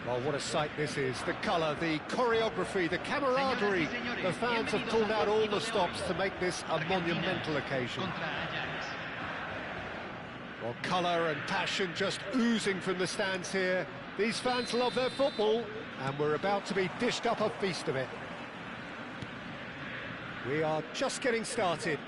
Well, what a sight this is. The colour, the choreography, the camaraderie. The fans have pulled out all the stops to make this a monumental occasion. Well, colour and passion just oozing from the stands here. These fans love their football, and we're about to be dished up a feast of it. We are just getting started.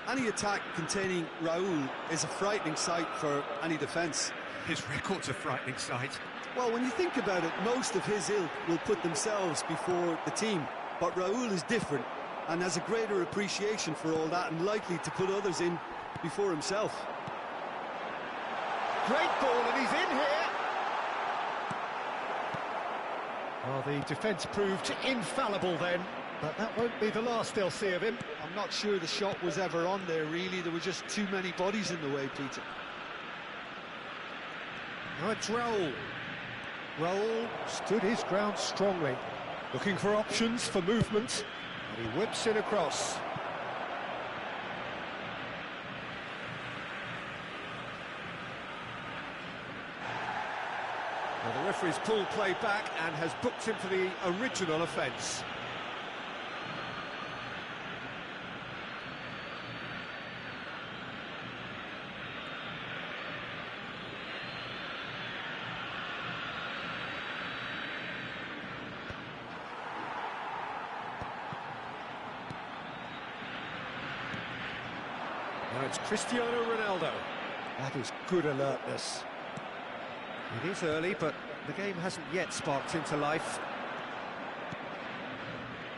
Any attack containing Raul is a frightening sight for any defence. His record's a frightening sight. Well, when you think about it, most of his ilk will put themselves before the team. But Raul is different and has a greater appreciation for all that and likely to put others in before himself. Great ball, and he's in here! Well, the defence proved infallible then, but that won't be the last they'll see of him. I'm not sure the shot was ever on there, really. There were just too many bodies in the way, Peter. Now it's Raul. Raul stood his ground strongly, looking for options for movement, and he whips it across. Well, the referee's pulled play back and has booked him for the original offence. Now it's Cristiano Ronaldo. That is good alertness. It is early, but the game hasn't yet sparked into life.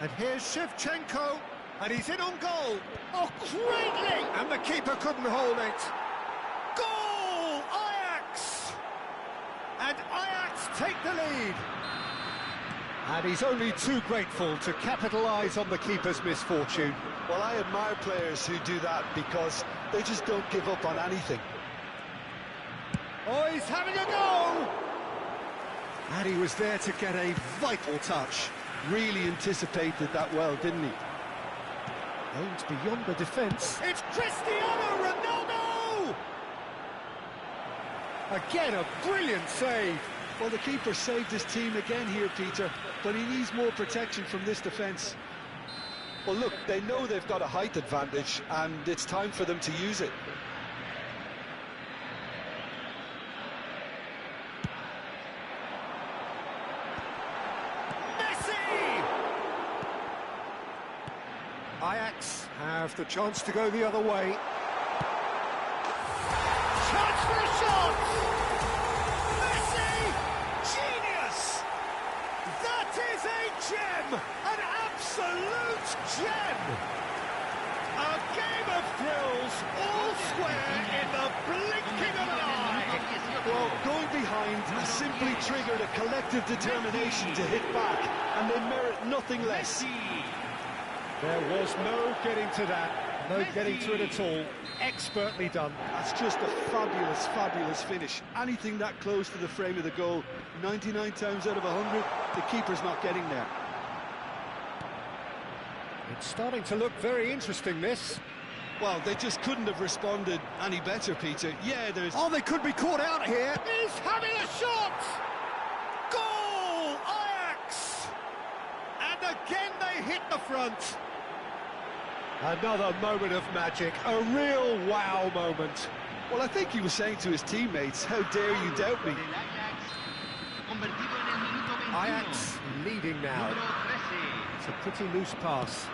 And here's Shevchenko, and he's in on goal. Oh, greatly! And the keeper couldn't hold it. Goal! Ajax! And Ajax take the lead. And he's only too grateful to capitalise on the keeper's misfortune. Well, I admire players who do that because they just don't give up on anything. Oh, he's having a go! And he was there to get a vital touch. Really anticipated that well, didn't he? Aimed beyond the defence. It's Cristiano Ronaldo! Again, a brilliant save. Well, the keeper saved his team again here, Peter, but he needs more protection from this defence. Well, look, they know they've got a height advantage, and it's time for them to use it. Messi! Ajax have the chance to go the other way. Chance for a shot! Genius! That is a gem! An absolute gem! A game of thrills, all square in the blinking of an eye! Well, going behind has simply triggered a collective determination to hit back, and they merit nothing less. There was no getting to that, no getting to it at all. Expertly done. That's just a fabulous, fabulous finish. Anything that close to the frame of the goal, 99 times out of 100, the keeper's not getting there. It's starting to look very interesting, this. Well, they just couldn't have responded any better, Peter. Yeah, there's... Oh, they could be caught out here. He's having a shot! Goal! Ajax! And again they hit the front. Another moment of magic, a real wow moment. Well, I think he was saying to his teammates, how dare you doubt me? Ajax leading now. It's a pretty loose pass.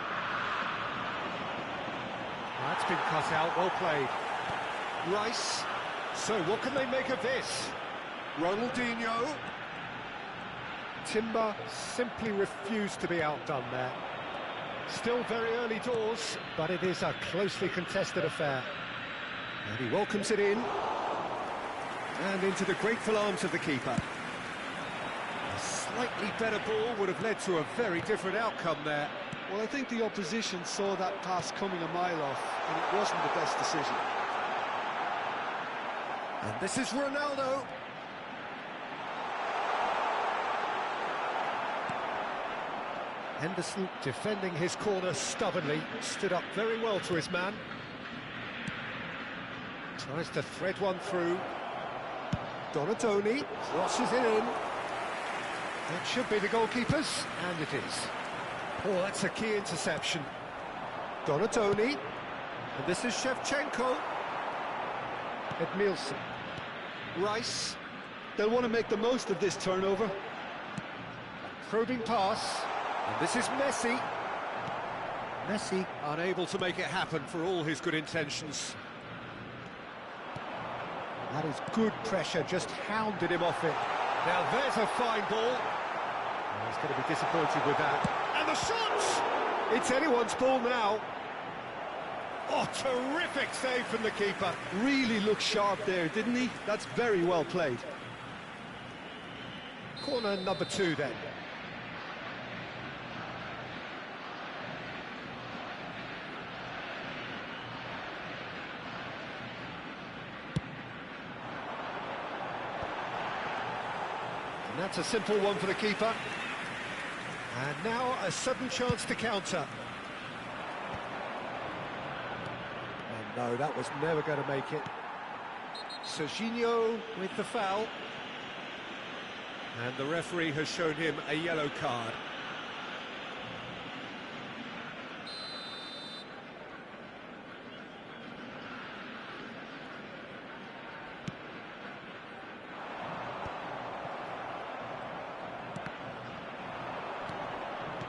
That's been cut out, well played. Rice. So what can they make of this? Ronaldinho. Timber simply refused to be outdone there. Still very early doors, but it is a closely contested affair. And he welcomes it in. And into the grateful arms of the keeper. A slightly better ball would have led to a very different outcome there. Well, I think the opposition saw that pass coming a mile off, and it wasn't the best decision. And this is Ronaldo. Henderson defending his corner stubbornly, stood up very well to his man. Tries to thread one through. Donatoni crosses it in. That should be the goalkeeper's, and it is. Oh, that's a key interception. Donatoni, and this is Shevchenko. Edmilson. Rice. They'll want to make the most of this turnover. Probing pass, and this is Messi. Messi unable to make it happen for all his good intentions. That is good pressure, just hounded him off it. Now there's a fine ball. Oh, he's going to be disappointed with that. And the shot! It's anyone's ball now. Oh, terrific save from the keeper. Really looked sharp there, didn't he? That's very well played. Corner number 2 then. And that's a simple one for the keeper. And now a sudden chance to counter. And no, that was never going to make it. Serginho with the foul. And the referee has shown him a yellow card.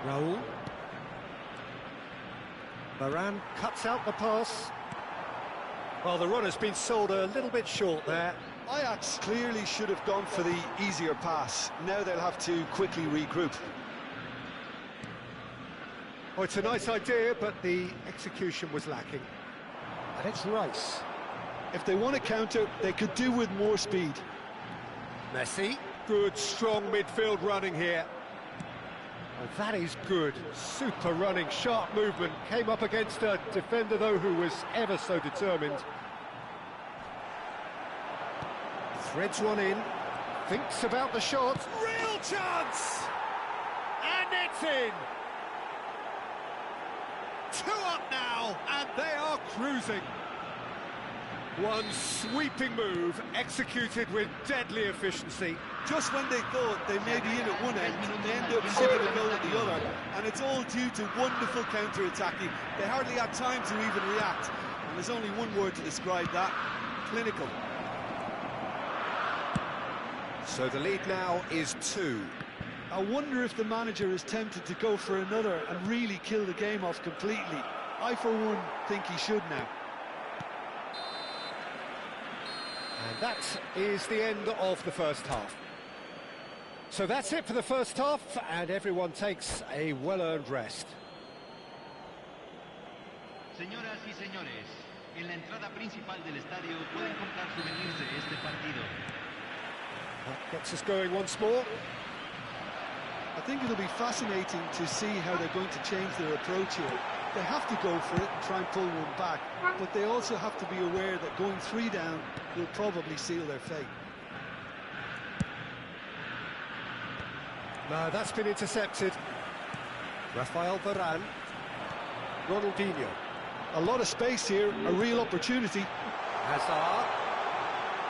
Raul. Varane cuts out the pass. Well, the run has been sold a little bit short there. Ajax clearly should have gone for the easier pass. Now they'll have to quickly regroup. Oh, it's a nice idea, but the execution was lacking. And it's Rice. If they want to counter, they could do with more speed. Messi. Good, strong midfield running here. Oh, that is good. Super running, sharp movement. Came up against a defender, though, who was ever so determined. Threads one in. Thinks about the shot. Real chance! And it's in! 2 up now, and they are cruising. One sweeping move, executed with deadly efficiency. Just when they thought they may be in at one end, they end up shipping a goal at the other, and it's all due to wonderful counter-attacking. They hardly had time to even react, and there's only one word to describe that: clinical. So the lead now is 2. I wonder if the manager is tempted to go for another and really kill the game off completely. I, for one, think he should now. And that is the end of the first half. So that's it for the first half, and everyone takes a well-earned rest. Señoras y señores, en la entrada principal del estadio pueden comprar souvenirs de este partido. That gets us going once more. I think it'll be fascinating to see how they're going to change their approach here. They have to go for it and try and pull one back, but they also have to be aware that going 3 down will probably seal their fate. No, that's been intercepted. Rafael Varane. Ronaldinho. A lot of space here, a real opportunity. Hazard.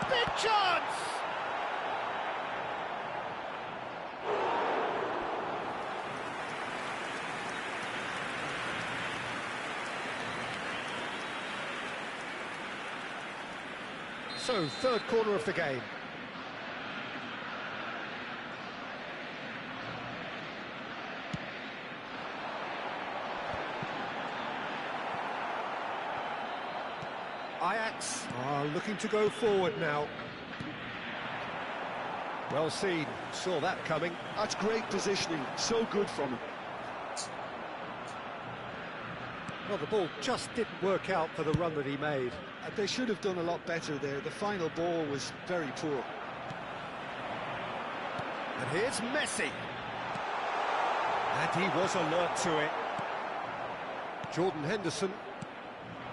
Big chance! So, third corner of the game. Ajax are looking to go forward now. Well seen, saw that coming. That's great positioning, so good from him. Well, the ball just didn't work out for the run that he made. They should have done a lot better there. The final ball was very poor. And here's Messi. And he was alert to it. Jordan Henderson.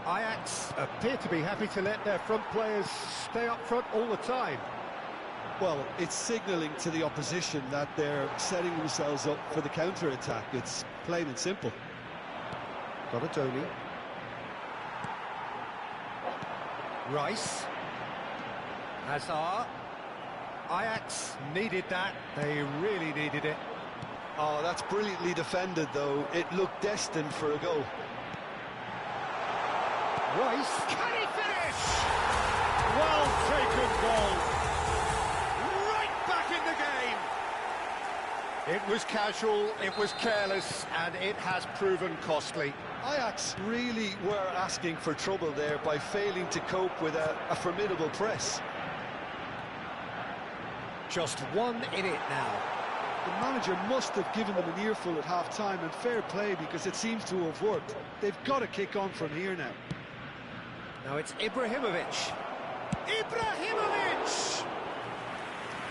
Ajax appear to be happy to let their front players stay up front all the time. Well, it's signalling to the opposition that they're setting themselves up for the counter-attack. It's plain and simple. Donatoni. Rice. Hazard. Ajax needed that. They really needed it. Oh, that's brilliantly defended, though. It looked destined for a goal. Rice, can he finish? Well taken goal. Right back in the game. It was casual, it was careless, and it has proven costly. Ajax really were asking for trouble there by failing to cope with a formidable press. Just one in it now. The manager must have given them an earful at half-time, and fair play, because it seems to have worked. They've got to kick on from here now. Now it's Ibrahimovic. Ibrahimovic!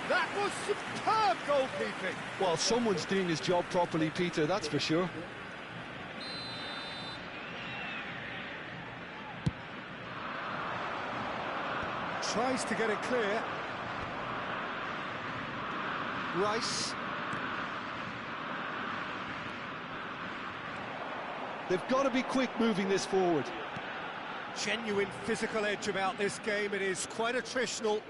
That was superb goalkeeping. Well, someone's doing his job properly, Peter, that's for sure. Tries to get it clear. Rice. They've got to be quick moving this forward. Genuine physical edge about this game. It is quite attritional.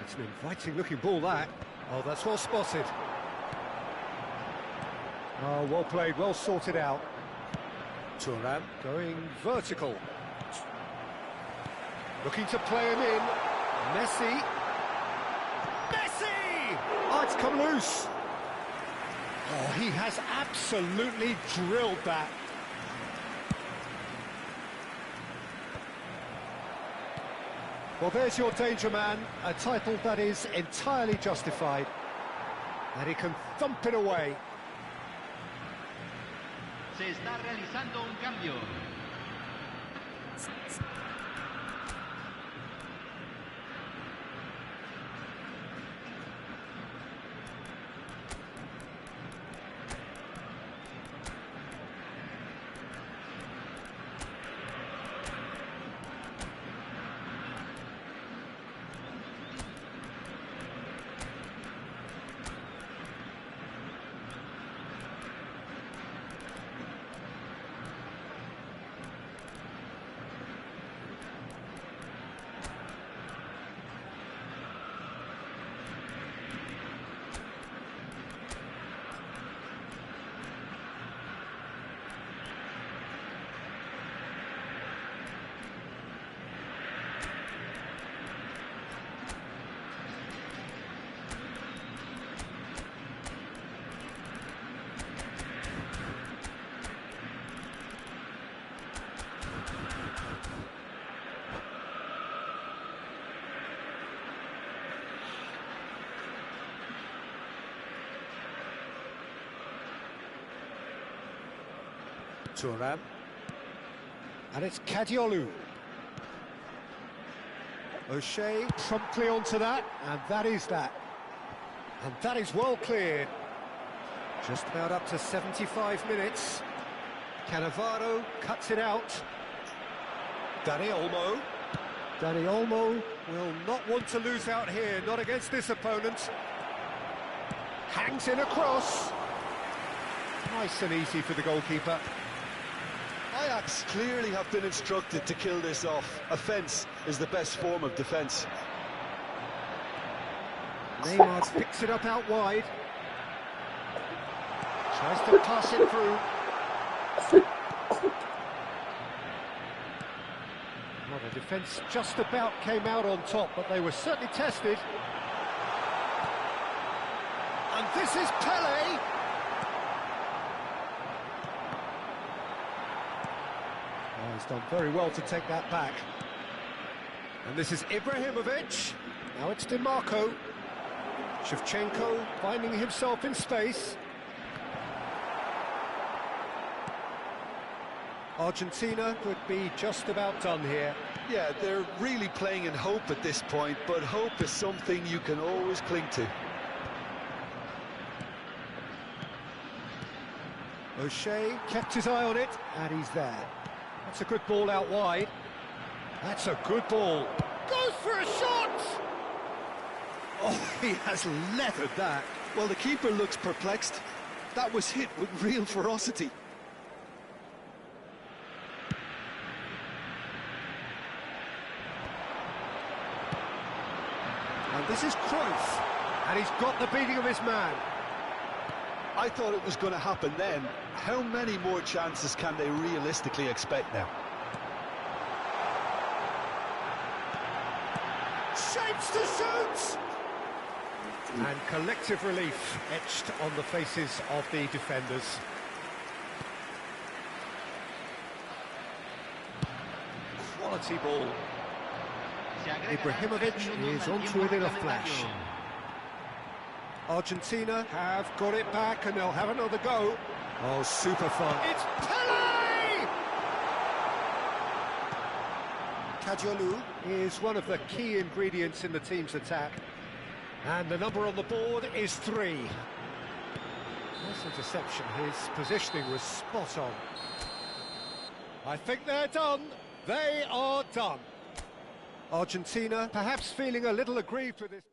It's an inviting looking ball, that. Oh, that's well spotted. Oh, well played, well sorted out. Thuram going vertical. Looking to play him in. Messi. Messi! Oh, it's come loose. Oh, he has absolutely drilled that. Well, there's your danger man, a title that is entirely justified. And he can thump it away. Se está realizando un cambio. Thuram. And it's Kadiolu. O'Shea promptly onto that, and that is that. And that is well cleared. Just about up to 75 minutes. Cannavaro cuts it out. Dani Olmo. Dani Olmo will not want to lose out here, not against this opponent. Hangs in a cross. Nice and easy for the goalkeeper. Ajax clearly have been instructed to kill this off. Offence is the best form of defence. Neymar picks it up out wide. Tries to pass it through. Well, the defence just about came out on top, but they were certainly tested. And this is Pele. Oh, he's done very well to take that back. And this is Ibrahimovic. Now it's DiMarco. Shevchenko finding himself in space. Argentina could be just about done here. Yeah, they're really playing in hope at this point, but hope is something you can always cling to. O'Shea kept his eye on it, and he's there. That's a good ball out wide. That's a good ball. Goes for a shot! Oh, he has leathered that. Well, the keeper looks perplexed. That was hit with real ferocity. This is Cruyff, and he's got the beating of his man. I thought it was going to happen then. How many more chances can they realistically expect now? Shapes to shoot! And collective relief etched on the faces of the defenders. Quality ball. Ibrahimovic is onto it in a flash. Argentina have got it back and they'll have another go. Oh, super fun. It's Pele! Kajolu is one of the key ingredients in the team's attack. And the number on the board is 3. Nice interception. His positioning was spot on. I think they're done. They are done. Argentina perhaps feeling a little aggrieved with this.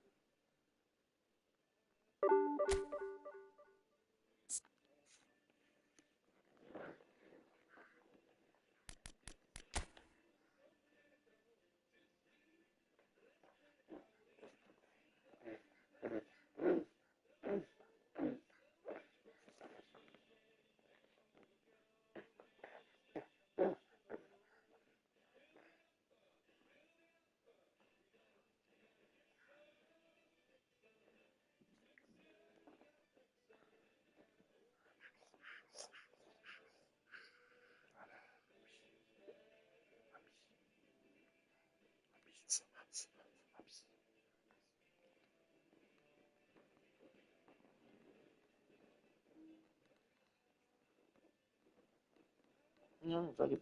No, vale.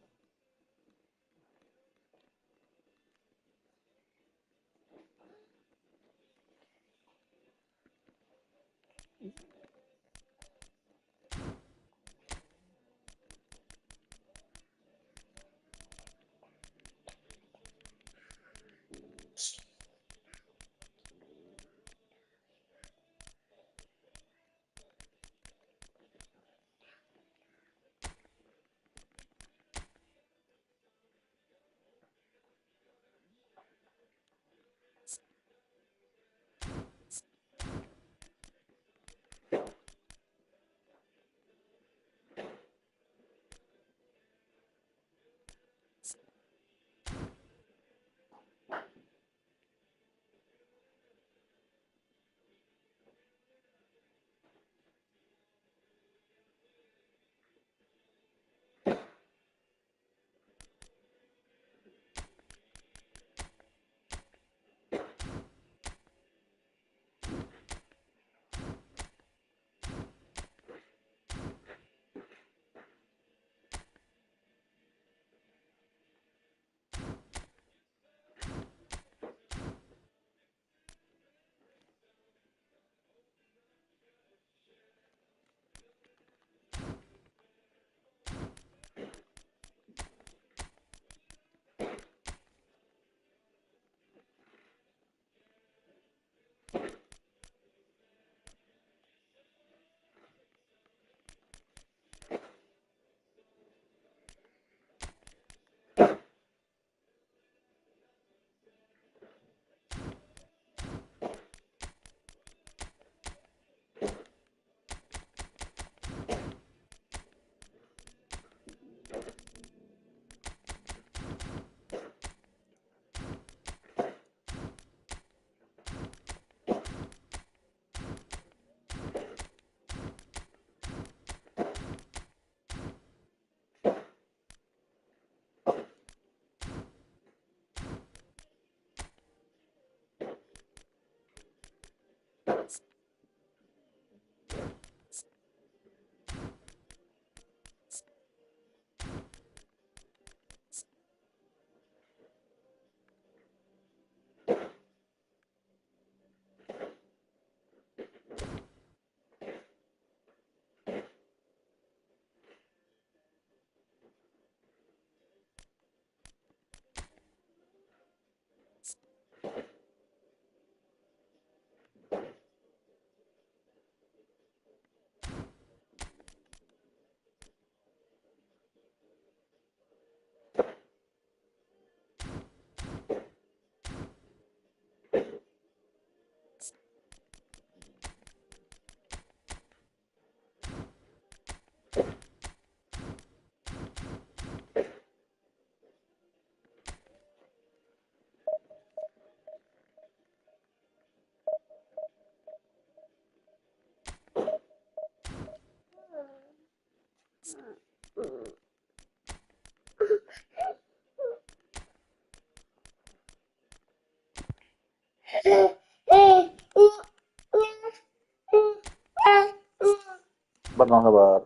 Sabar dong, sabar.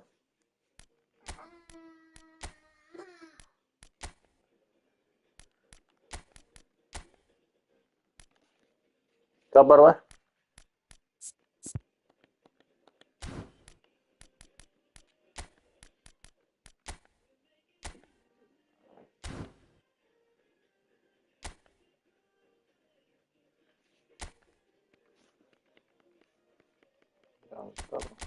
Sabar, Mas. Sabar.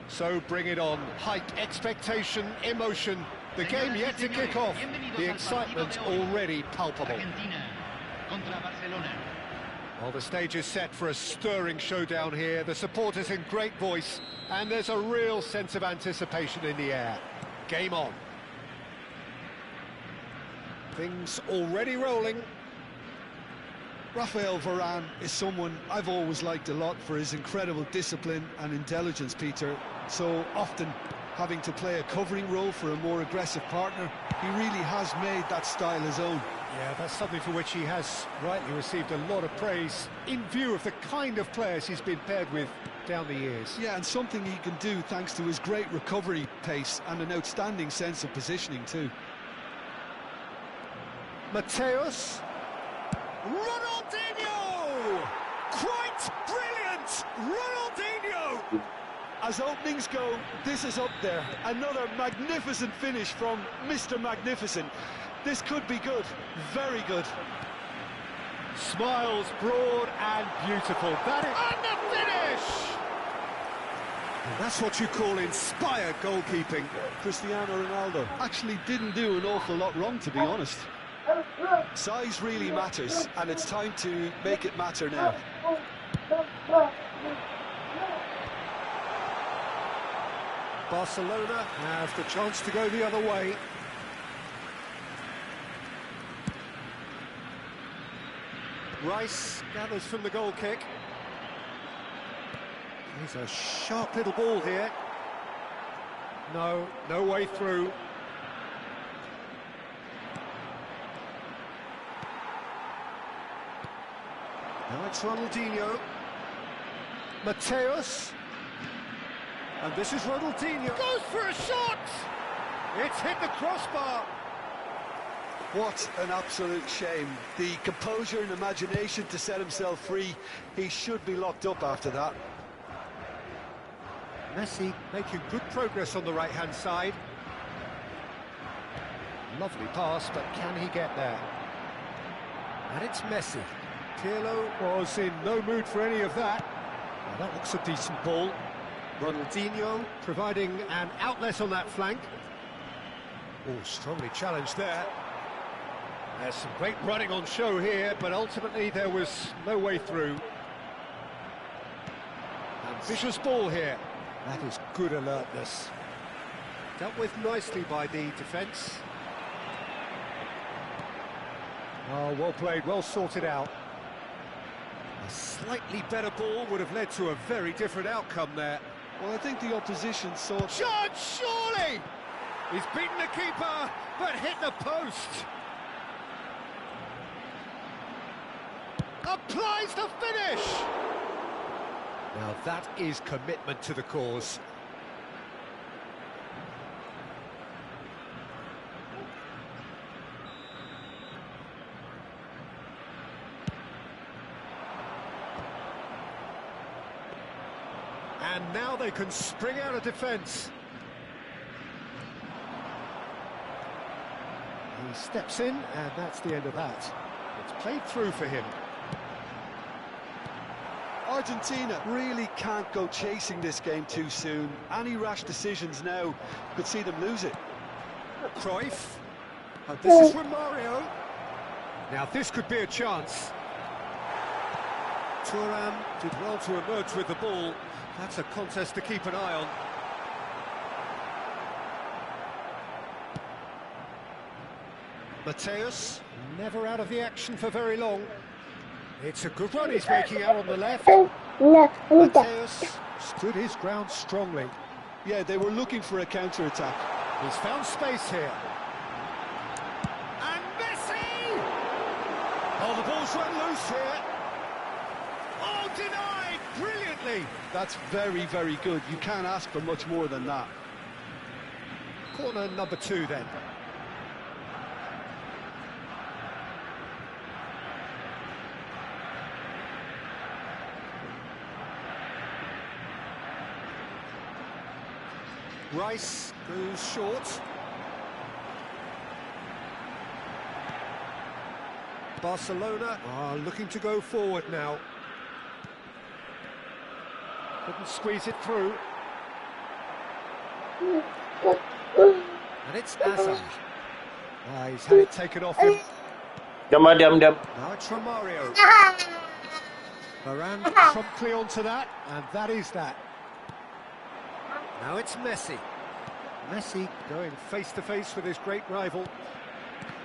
So bring it on. Height, expectation, emotion. The game yet to kick off. The excitement already palpable. Argentina contra Barcelona. Well, the stage is set for a stirring showdown here. The supporters in great voice, and there's a real sense of anticipation in the air. Game on. Things already rolling. Rafael Varane is someone I've always liked a lot for his incredible discipline and intelligence, Peter. So often having to play a covering role for a more aggressive partner, he really has made that style his own. Yeah, that's something for which he has rightly received a lot of praise in view of the kind of players he's been paired with down the years. Yeah, and something he can do thanks to his great recovery pace and an outstanding sense of positioning too. Mateus. Ronaldinho! Quite brilliant! Ronaldinho! As openings go, this is up there. Another magnificent finish from Mr. Magnificent. This could be good, very good. Smiles broad and beautiful. That is... And the finish! And that's what you call inspired goalkeeping. Cristiano Ronaldo actually didn't do an awful lot wrong, to be honest. Size really matters, and it's time to make it matter now. Barcelona have the chance to go the other way. Rice gathers from the goal kick. There's a sharp little ball here. No way through. Now it's Ronaldinho. Mateus. And this is Ronaldinho. Goes for a shot! It's hit the crossbar. What an absolute shame. The composure and imagination to set himself free. He should be locked up after that. Messi making good progress on the right-hand side. Lovely pass, but can he get there? And it's Messi. Pirlo was in no mood for any of that. Well, that looks a decent ball. Ronaldinho providing an outlet on that flank. Oh, strongly challenged there. There's some great running on show here, but ultimately there was no way through. Ambitious ball here. That is good alertness. Dealt with nicely by the defence. Oh, well played, well sorted out. A slightly better ball would have led to a very different outcome there. Well, I think the opposition saw... Shot, surely! He's beaten the keeper, but hit the post. Applies the finish! Now that is commitment to the cause. And now they can spring out of defence. He steps in, and that's the end of that. It's played through for him. Argentina really can't go chasing this game too soon. Any rash decisions now could see them lose it. Cruyff. And this is from Mario. Now this could be a chance. Thuram did well to emerge with the ball. That's a contest to keep an eye on. Mateus, never out of the action for very long. It's a good run he's making out on the left. Mateus stood his ground strongly. Yeah, they were looking for a counter-attack. He's found space here. And Messi! Oh, the ball's run loose here. Oh, denied brilliantly. That's very, very good. You can't ask for much more than that. Corner number 2 then. Rice goes short. Barcelona are looking to go forward now. Couldn't squeeze it through. And it's Hazard. He's had it taken off him. Diam. Now it's Romario. Varane promptly onto that, and that is that. Now it's Messi. Messi going face-to-face with his great rival.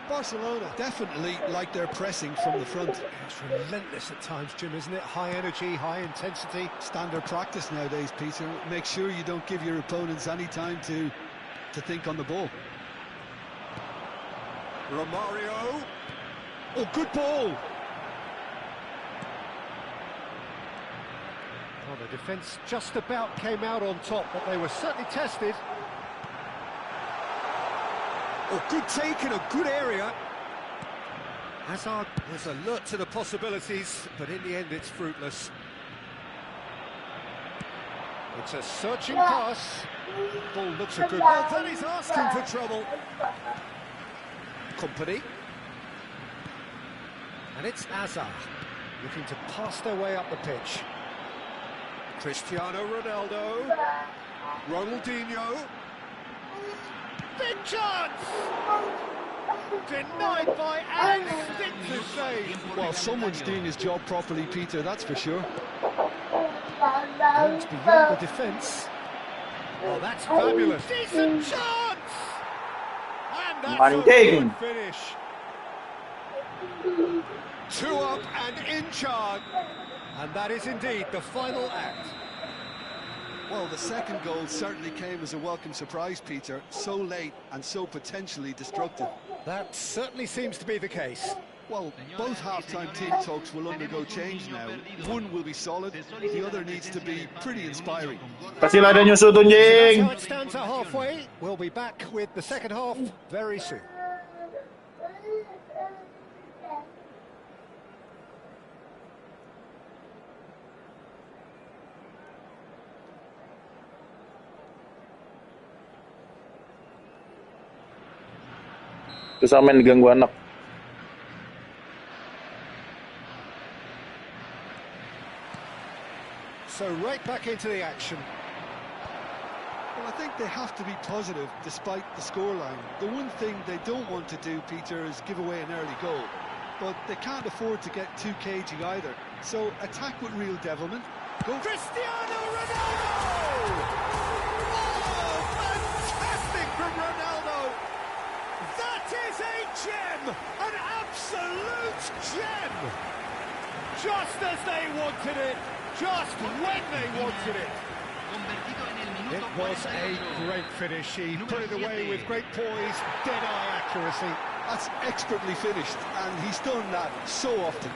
Barcelona definitely like their pressing from the front. It's relentless at times, Jim, isn't it? High energy, high intensity. Standard practice nowadays, Peter. Make sure you don't give your opponents any time to think on the ball. Romario. Oh, good ball. Well, the defence just about came out on top, but they were certainly tested. Oh, good take in a good area. Hazard was alert to the possibilities, but in the end it's fruitless. It's a searching pass. Ball looks a good ball, but he's asking for trouble. Company. And it's Hazard, looking to pass their way up the pitch. Cristiano Ronaldo. Ronaldinho. Big chance! Denied by Alex. Stick to save. Well, someone's doing his job properly, Peter, that's for sure. And it's beyond the defence. Oh, that's fabulous. Decent chance! And that's a good finish. 2 up and in charge. And that is indeed the final act. Well, the second goal certainly came as a welcome surprise, Peter. So late and so potentially destructive. That certainly seems to be the case. Well, both half-time team talks will undergo change now. One will be solid, the other needs to be pretty inspiring. Kasih lah ada nyusul tu, That's Jing. how it stands at halfway. We'll be back with the second half very soon. Terus sama main diganggu anak. So right back into the action. Well, I think they have to be positive despite the scoreline. The one thing they don't want to do, Peter, is give away an early goal. But they can't afford to get too cagey either. So attack with real devilment. Go Cristiano Ronaldo! Oh, fantastic from Ronaldo! That is a gem! An absolute gem! Just as they wanted it, just when they wanted it. It was a great finish. He put it away with great poise, dead-eye accuracy. That's expertly finished, and he's done that so often.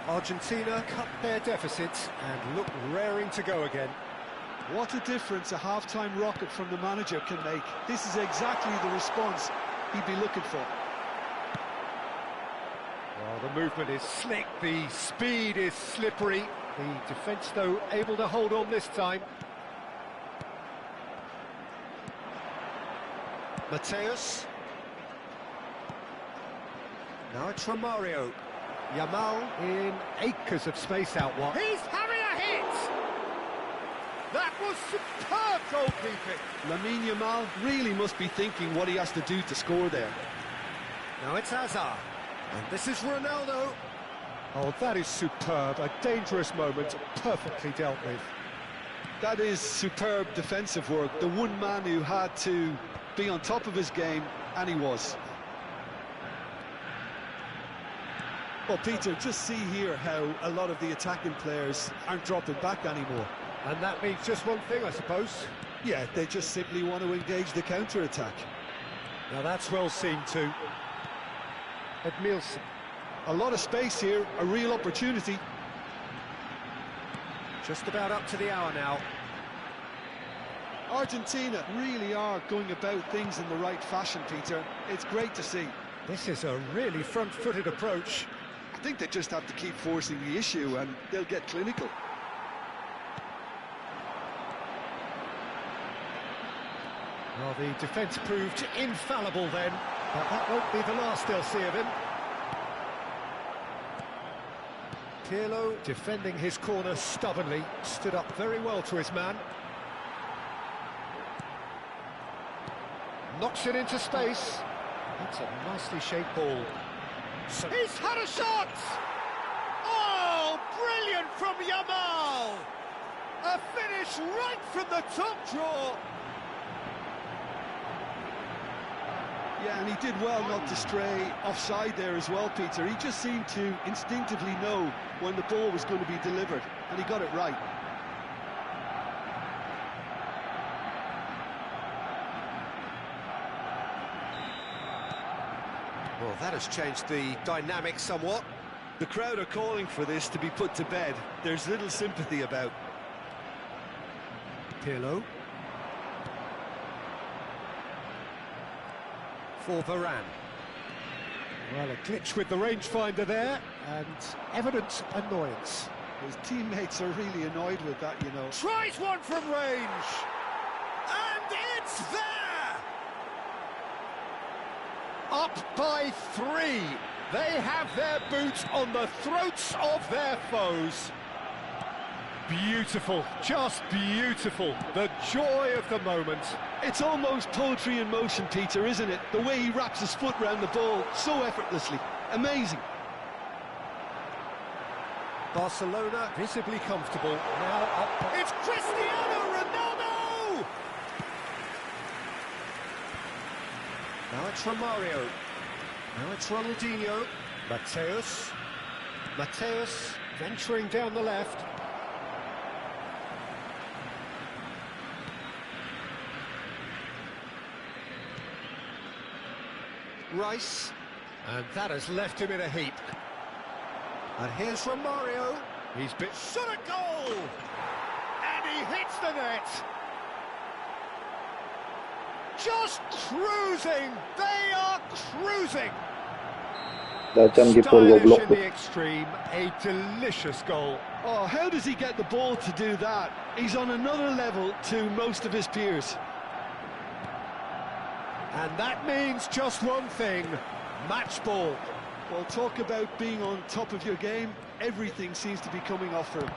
Argentina cut their deficit and look raring to go again. What a difference a half-time rocket from the manager can make. This is exactly the response he'd be looking for. Well, the movement is slick, the speed is slippery. The defence, though, able to hold on this time. Mateus. Now it's Romario. Yamal in acres of space out wide. He's having a hit! That was superb goalkeeping. Lamine Yamal really must be thinking what he has to do to score there. Now it's Hazard. And this is Ronaldo. Oh, that is superb. A dangerous moment, perfectly dealt with. That is superb defensive work. The one man who had to be on top of his game, and he was. Well, Peter, just see here how a lot of the attacking players aren't dropping back anymore. And that means just one thing, I suppose. Yeah, they just simply want to engage the counter-attack. Now that's well seen too. Edmilson. A lot of space here, a real opportunity. Just about up to the hour now. Argentina really are going about things in the right fashion, Peter. It's great to see. This is a really front-footed approach. I think they just have to keep forcing the issue and they'll get clinical. Well, the defence proved infallible then, but that won't be the last they'll see of him. Pirlo, defending his corner stubbornly, stood up very well to his man. Knocks it into space. That's a nicely shaped ball. So he's had a shot! Oh, brilliant from Yamal! A finish right from the top draw. Yeah, and he did well not to stray offside there as well, Peter. He just seemed to instinctively know when the ball was going to be delivered, and he got it right. Well, that has changed the dynamic somewhat. The crowd are calling for this to be put to bed. There's little sympathy about. Pirlo. For Varane. Well, a glitch with the rangefinder there, and evident annoyance. His teammates are really annoyed with that, you know. Tries one from range, and it's there! Up by 3. They have their boots on the throats of their foes. Beautiful, just beautiful. The joy of the moment. It's almost poetry in motion, Peter, isn't it? The way he wraps his foot round the ball so effortlessly. Amazing. Barcelona visibly comfortable. Now up. It's Cristiano Ronaldo! Now it's Romario. Now it's Ronaldinho. Mateus. Mateus venturing down the left. Rice, and that has left him in a heap. And here's Romario. He's been shot a goal, and he hits the net. Just cruising. They are cruising. Stylish in the extreme, a delicious goal. Oh, how does he get the ball to do that? He's on another level to most of his peers. And that means just one thing, match ball. Well, talk about being on top of your game. Everything seems to be coming off for him.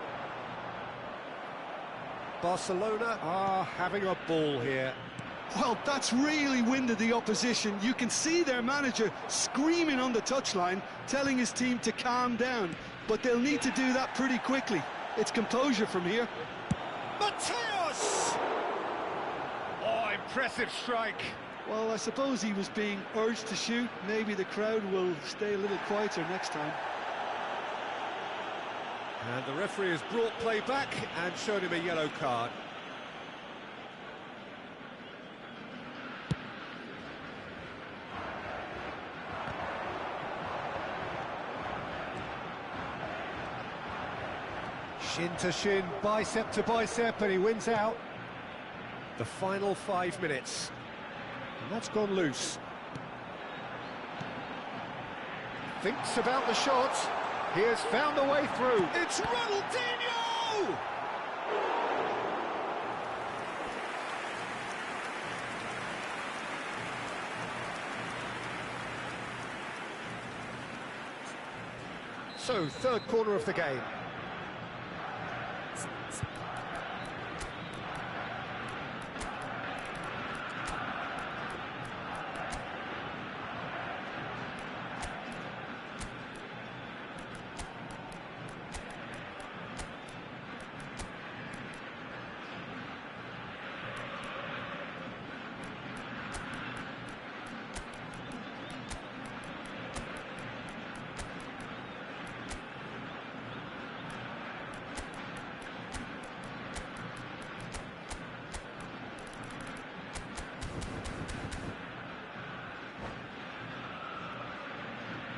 Barcelona are having a ball here. Well, that's really winded the opposition. You can see their manager screaming on the touchline, telling his team to calm down. But they'll need to do that pretty quickly. It's composure from here. Mateus! Oh, impressive strike. Well, I suppose he was being urged to shoot. Maybe the crowd will stay a little quieter next time. And the referee has brought play back and shown him a yellow card. Shin to shin, bicep to bicep, and he wins out. The final 5 minutes. And that's gone loose. Thinks about the shot. He has found a way through. It's Ronaldinho! So, third corner of the game.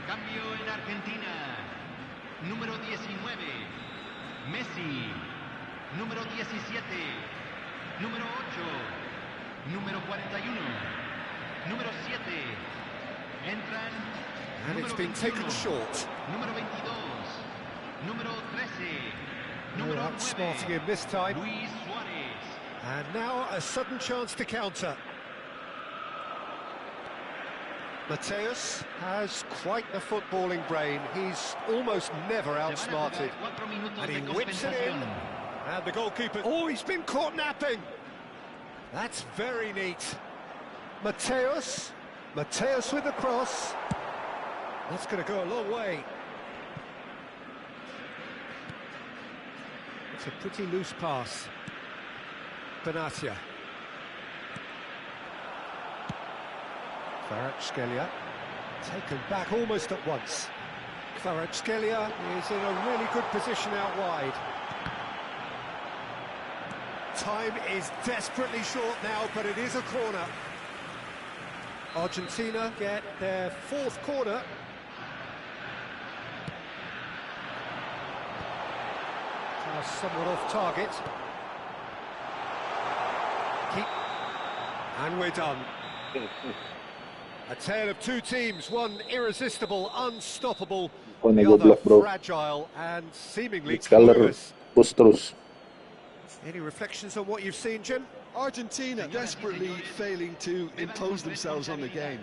Cambio en Argentina. Número 19, Messi. Número 17, número 8, número 41, número 7. Entran. And it's been taken short. Número 22, número 13, No número outsmarting 9. him this time. Luis Suárez. And now a sudden chance to counter. Mateus has quite the footballing brain. He's almost never outsmarted. And he whips it in. And the goalkeeper... Oh, he's been caught napping. That's very neat. Mateus with the cross. That's going to go a long way. It's a pretty loose pass. Benatia. Kvaratskhelia taken back almost at once. Kvaratskhelia is in a really good position out wide. Time is desperately short now, but it is a corner. Argentina get their fourth corner. Now somewhat off target. And we're done. A tale of two teams, one irresistible, unstoppable, the other fragile and seemingly clueless. Any reflections on what you've seen, Jim? Argentina desperately failing to impose themselves on the game.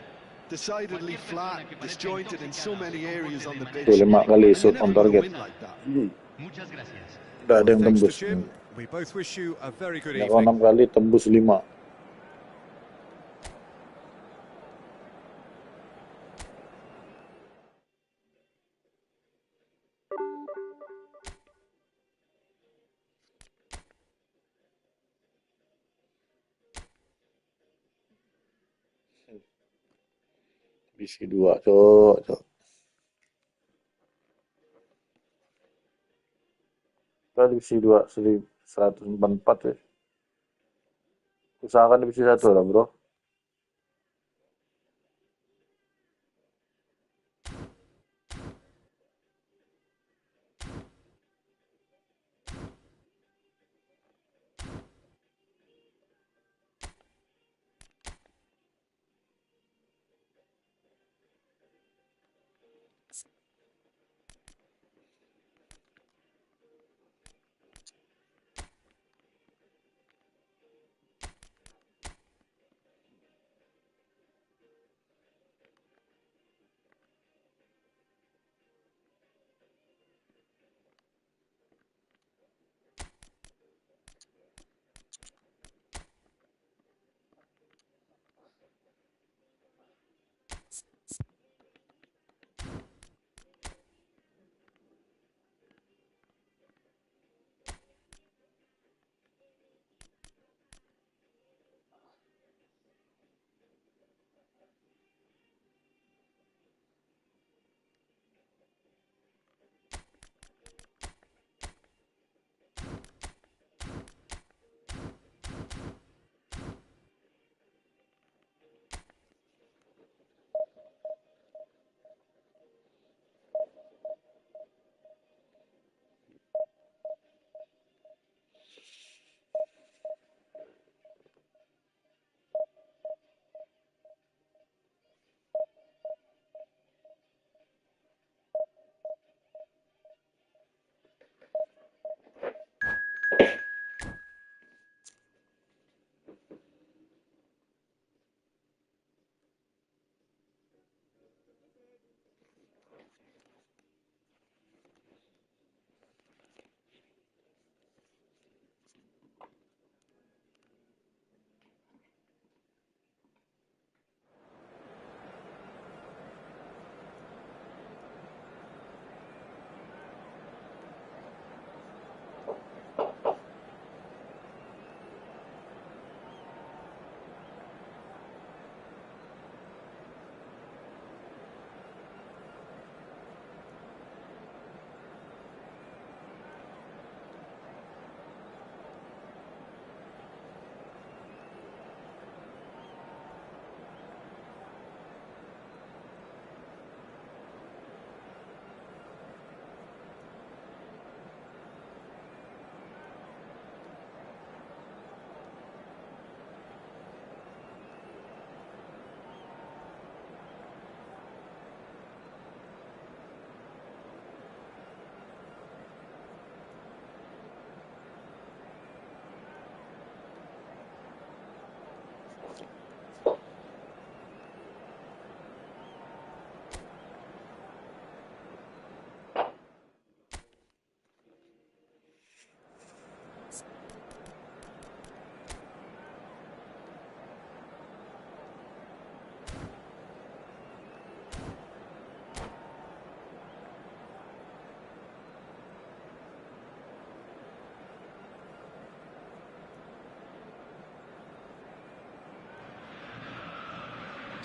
Decidedly flat, disjointed in so many areas on the pitch. Itu 5 kali shoot on target. Muchas gracias. Udah ada yang Thanks to tembus. Jim. We both wish you a very good Ya, evening. 6 kali tembus 5. Divisi 2, cok. Kita divisi 2 144 ya. Usahakan divisi 1 lah, bro.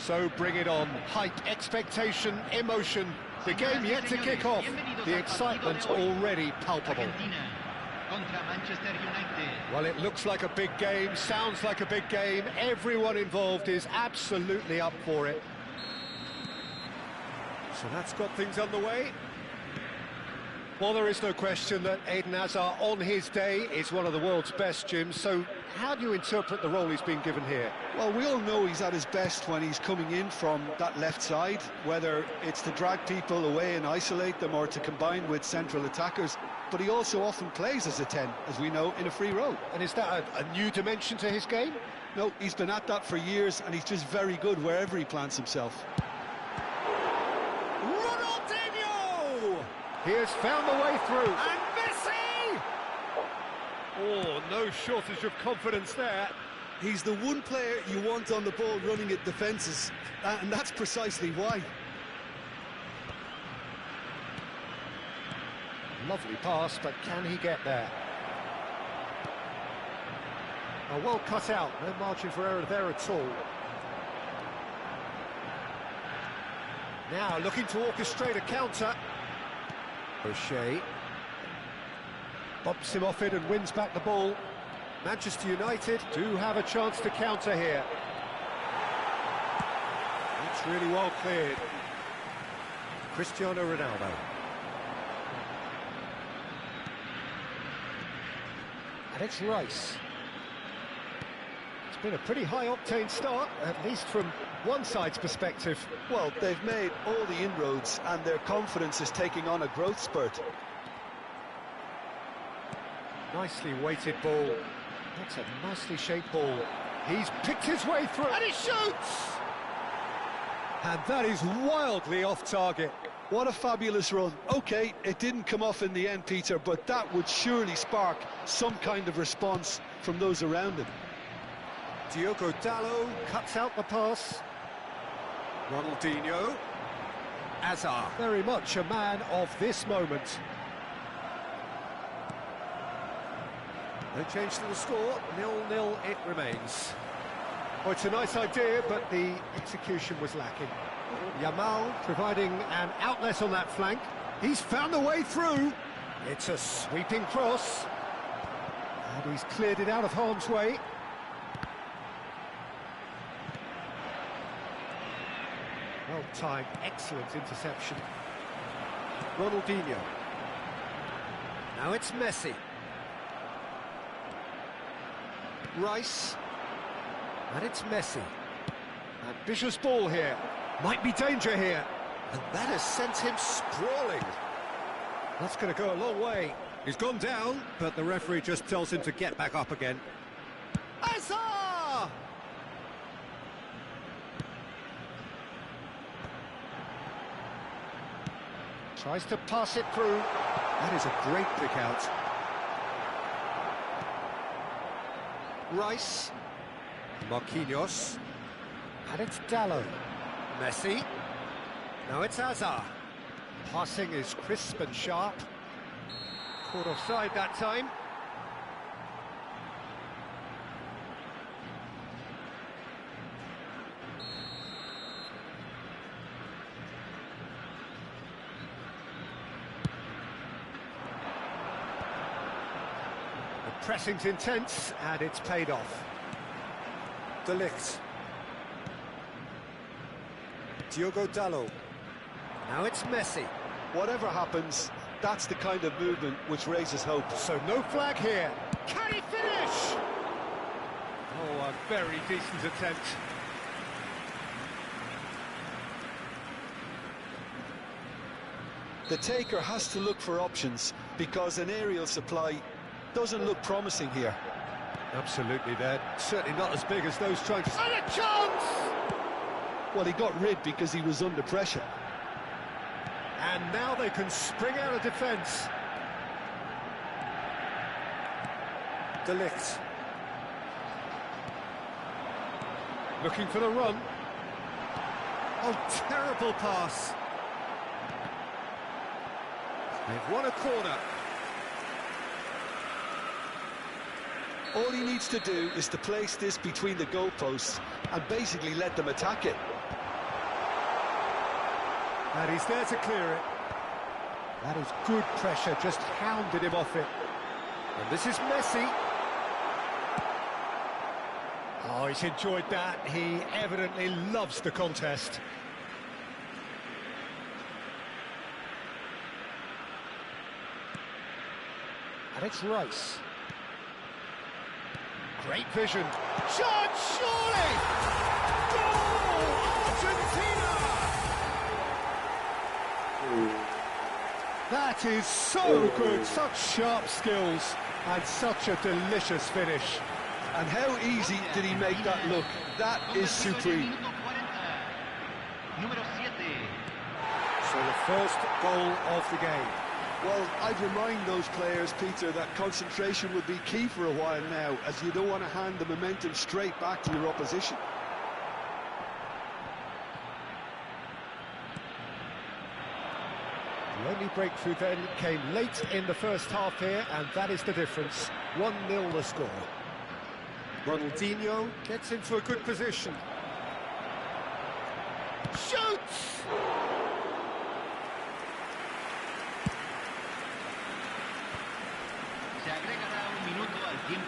So bring it on. Hype, expectation, emotion. The game yet to kick off. The excitement already palpable. Argentina contra Manchester United. Well, it looks like a big game, sounds like a big game. Everyone involved is absolutely up for it. So that's got things underway. Well, there is no question that Eden Hazard, on his day, is one of the world's best, Jim. So how do you interpret the role he's been given here? Well, we all know he's at his best when he's coming in from that left side, whether it's to drag people away and isolate them or to combine with central attackers. But he also often plays as a 10, as we know, in a free role. And is that a new dimension to his game? No, he's been at that for years, and he's just very good wherever he plants himself. Ronaldinho! He has found the way through. And Messi! Oh, no shortage of confidence there. He's the one player you want on the ball running at defences, and that's precisely why. Lovely pass, but can he get there? Oh, well cut out, no margin for error there at all. Now looking to orchestrate a counter. O'Shea bumps him off it and wins back the ball. Manchester United do have a chance to counter here. That's really well cleared. Cristiano Ronaldo. And it's Rice. It's been a pretty high-octane start, at least from one side's perspective. Well, they've made all the inroads, and their confidence is taking on a growth spurt. Nicely weighted ball. That's a nicely shaped ball. He's picked his way through, and he shoots! And that is wildly off target. What a fabulous run. OK, it didn't come off in the end, Peter, but that would surely spark some kind of response from those around him. Diogo Dalot cuts out the pass. Ronaldinho. Hazard. Very much a man of this moment. No change to the score, 0-0 it remains. Oh, it's a nice idea, but the execution was lacking. Yamal providing an outlet on that flank. He's found a way through. It's a sweeping cross. And he's cleared it out of harm's way. Well timed, excellent interception. Ronaldinho. Now it's Messi. Rice. And it's Messi. Ambitious ball here. Might be danger here. And that has sent him sprawling. That's going to go a long way. He's gone down, but the referee just tells him to get back up again. Hazard! Tries to pass it through. That is a great pick out. Rice. Marquinhos. And it's Dalot. Messi. Now it's Hazard. Passing is crisp and sharp. Caught offside that time. The pressing's intense, and it's paid off. De Ligt. Diogo Dalot. Now it's Messi. Whatever happens, that's the kind of movement which raises hope. So no flag here. Can he finish? Oh, a very decent attempt. The taker has to look for options because an aerial supply doesn't look promising here. Absolutely, they're certainly not as big as those trying to... And a chance! Well, he got rid because he was under pressure. And now they can spring out of defence. De Ligt. Looking for the run. Oh, terrible pass. They've won a corner. All he needs to do is to place this between the goalposts and basically let them attack it. And he's there to clear it. That is good pressure, just hounded him off it. And this is Messi. Oh, he's enjoyed that. He evidently loves the contest. And it's Rice. Great vision. Shot, surely! Goal! Argentina! That is so good. Such sharp skills and such a delicious finish. And how easy did he make that look? That is supreme. So the first goal of the game. Well, I'd remind those players, Peter, that concentration will be key for a while now, as you don't want to hand the momentum straight back to your opposition. The only breakthrough then came late in the first half here, and that is the difference. 1-0 the score. Ronaldinho gets into a good position. Shoots!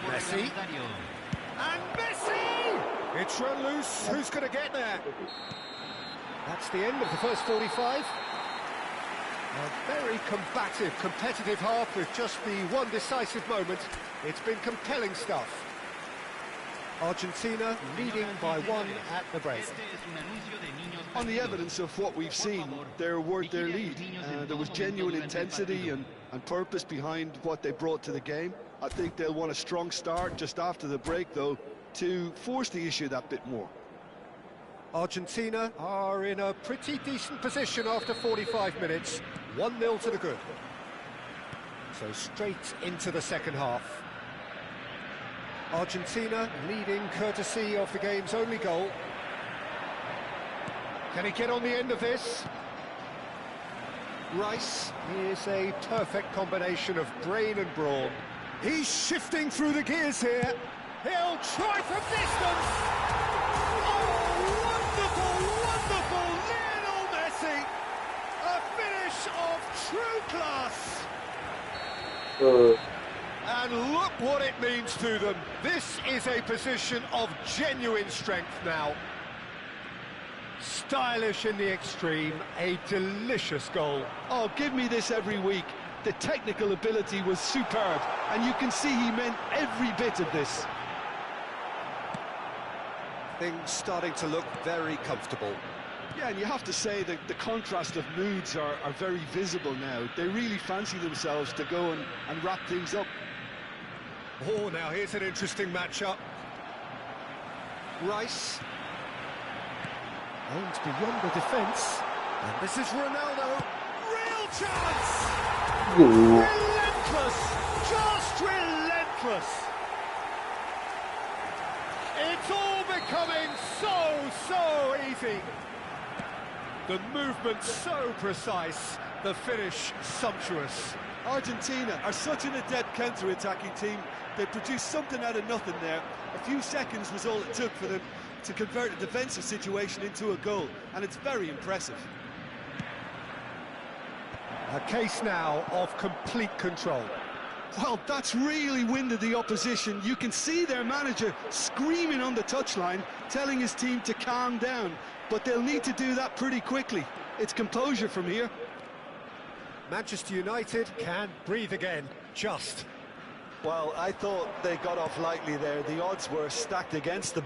Messi. And Messi! It's run loose. Who's going to get there? That's the end of the first 45. A very combative, competitive half with just the one decisive moment. It's been compelling stuff. Argentina leading by 1 at the break. On the evidence of what we've seen, they're worth their lead. There was genuine intensity and purpose behind what they brought to the game. I think they'll want a strong start just after the break, though, to force the issue that bit more. Argentina are in a pretty decent position after 45 minutes. 1-0 to the good. So straight into the second half. Argentina leading courtesy of the game's only goal. Can he get on the end of this? Rice is a perfect combination of brain and brawn. He's shifting through the gears here. He'll try from distance. Oh, wonderful, wonderful Lionel Messi. A finish of true class. And look what it means to them. This is a position of genuine strength now. Stylish in the extreme, a delicious goal. Oh, give me this every week. The technical ability was superb, and you can see he meant every bit of this. Things starting to look very comfortable. Yeah, and you have to say that the contrast of moods are very visible now. They really fancy themselves to go and wrap things up. Oh, now here's an interesting matchup. Rice. Aims beyond the defence. And this is Ronaldo. Real chance! Relentless! Just relentless! It's all becoming so easy. The movement so precise, the finish sumptuous. Argentina are such an adept counter-attacking team. They produced something out of nothing there. A few seconds was all it took for them to convert a defensive situation into a goal, and it's very impressive. A case now of complete control. Well, that's really winded the opposition. You can see their manager screaming on the touchline, telling his team to calm down, but they'll need to do that pretty quickly. It's composure from here. Manchester United can breathe again, just. Well, I thought they got off lightly there. The odds were stacked against them.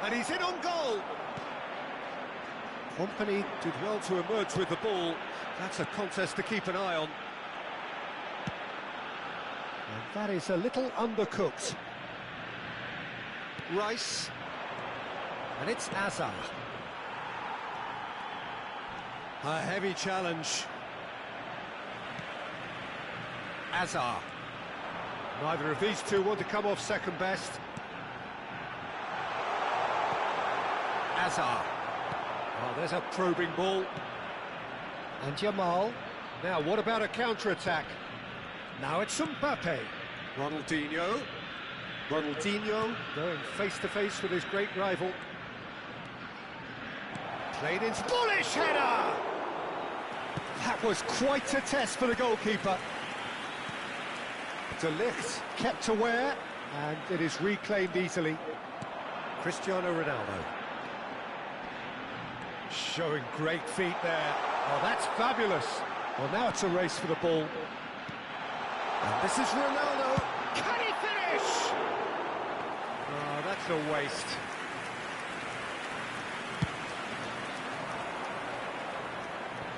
And he's in on goal. Company did well to emerge with the ball. That's a contest to keep an eye on. And that is a little undercooked. Rice. And it's Azar. A heavy challenge. Azar. Neither of these two want to come off second best. Azar. Oh, there's a probing ball. And Jamal. Now, what about a counter-attack? Now it's Mbappe. Ronaldinho. Ronaldinho going face-to-face with his great rival. Played in bullish header! That was quite a test for the goalkeeper. De Ligt kept aware, and it is reclaimed easily. Cristiano Ronaldo. Showing great feet there. Oh, that's fabulous. Well, now it's a race for the ball. And this is Ronaldo. Can he finish? Oh, that's a waste.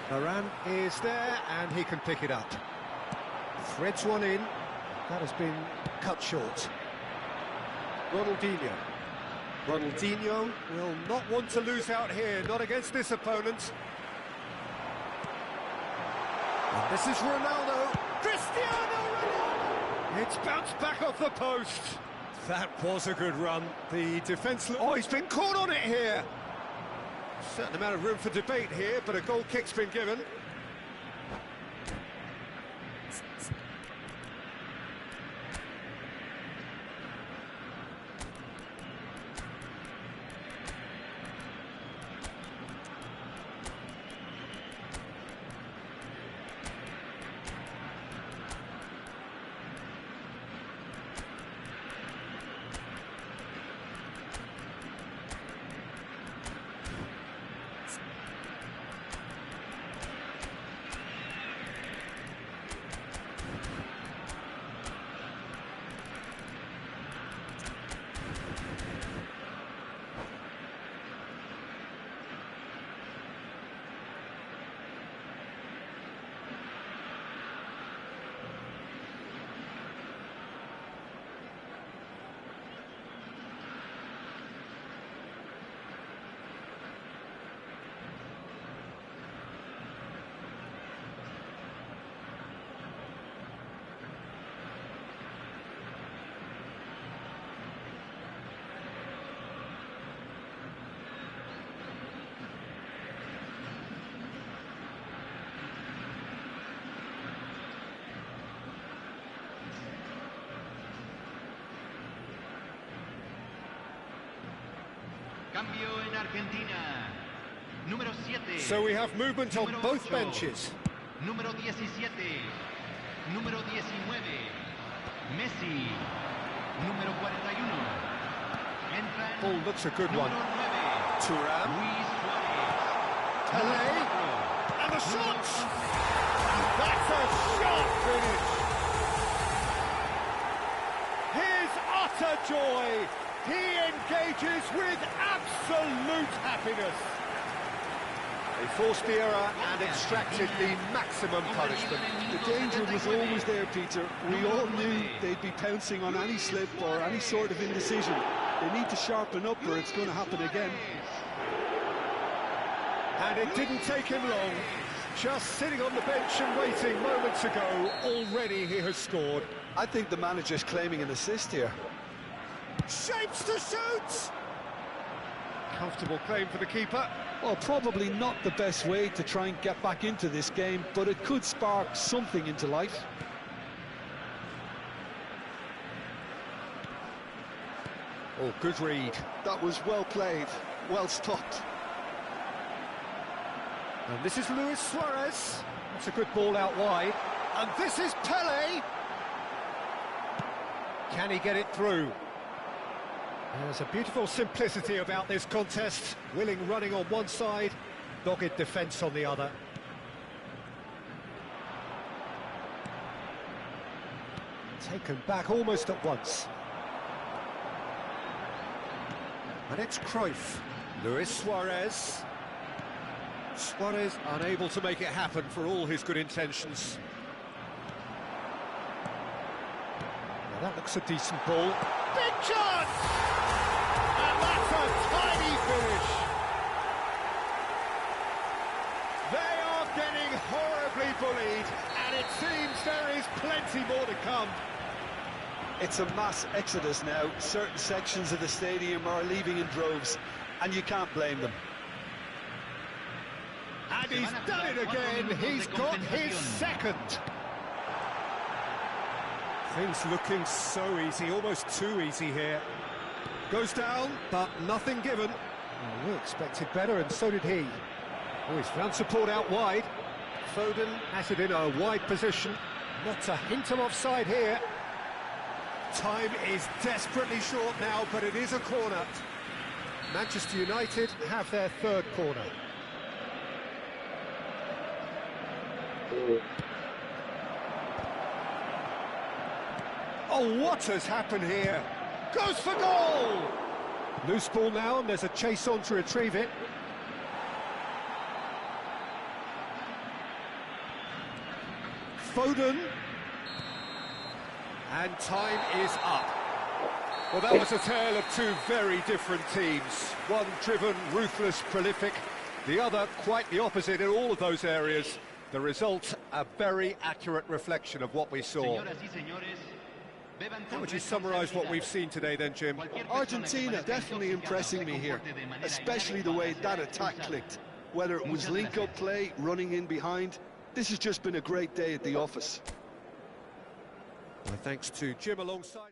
Varane is there, and he can pick it up. Threads one in. That has been cut short. Ronaldinho. Ronaldinho will not want to lose out here, not against this opponent. And this is Ronaldo. Cristiano Ronaldo! It's bounced back off the post. That was a good run. The defence... Oh, he's been caught on it here. Certain amount of room for debate here, but a goal kick's been given. Cambio en Argentina. Número 7. So we have movement on both benches. Número 17. Número 19. Messi. Número 41. Entra. Ball looks a good one. Número 9. Thuram. Luis Suárez. Pelé. And the shot! That's a sharp finish. His utter joy. He engages with absolute happiness. They forced the error and extracted the maximum punishment. The danger was always there, Peter. We all knew they'd be pouncing on any slip or any sort of indecision. They need to sharpen up or it's going to happen again. And it didn't take him long. Just sitting on the bench and waiting moments ago, already he has scored. I think the manager's claiming an assist here. Shapes to shoot! Comfortable claim for the keeper. Well, probably not the best way to try and get back into this game, but it could spark something into life. Oh, good read. That was well played, well stopped. And this is Luis Suarez. That's a good ball out wide. And this is Pelé. Can he get it through? There's a beautiful simplicity about this contest. Willing running on one side, dogged defence on the other. Taken back almost at once. And it's Cruyff. Luis Suarez. Suarez unable to make it happen for all his good intentions. Now that looks a decent ball. Big chance! And that's a tiny finish. They are getting horribly bullied, and it seems there is plenty more to come. It's a mass exodus now. Certain sections of the stadium are leaving in droves, and you can't blame them. And he's done it again. He's got his second. Things looking so easy, almost too easy here. Goes down, but nothing given. Well, we expected better, and so did he. Oh, he's found support out wide. Foden has it in a wide position. Not a hint of offside here. Time is desperately short now, but it is a corner. Manchester United have their third corner. Oh, what has happened here? Goes for goal! Loose ball now, and there's a chase on to retrieve it. Foden. And time is up. Well, that was a tale of two very different teams. One driven, ruthless, prolific. The other quite the opposite in all of those areas. The result, a very accurate reflection of what we saw. How would you summarise what we've seen today then, Jim? Argentina definitely impressing me here, especially the way that attack clicked. Whether it was link-up play, running in behind, this has just been a great day at the office. Well, thanks to Jim alongside.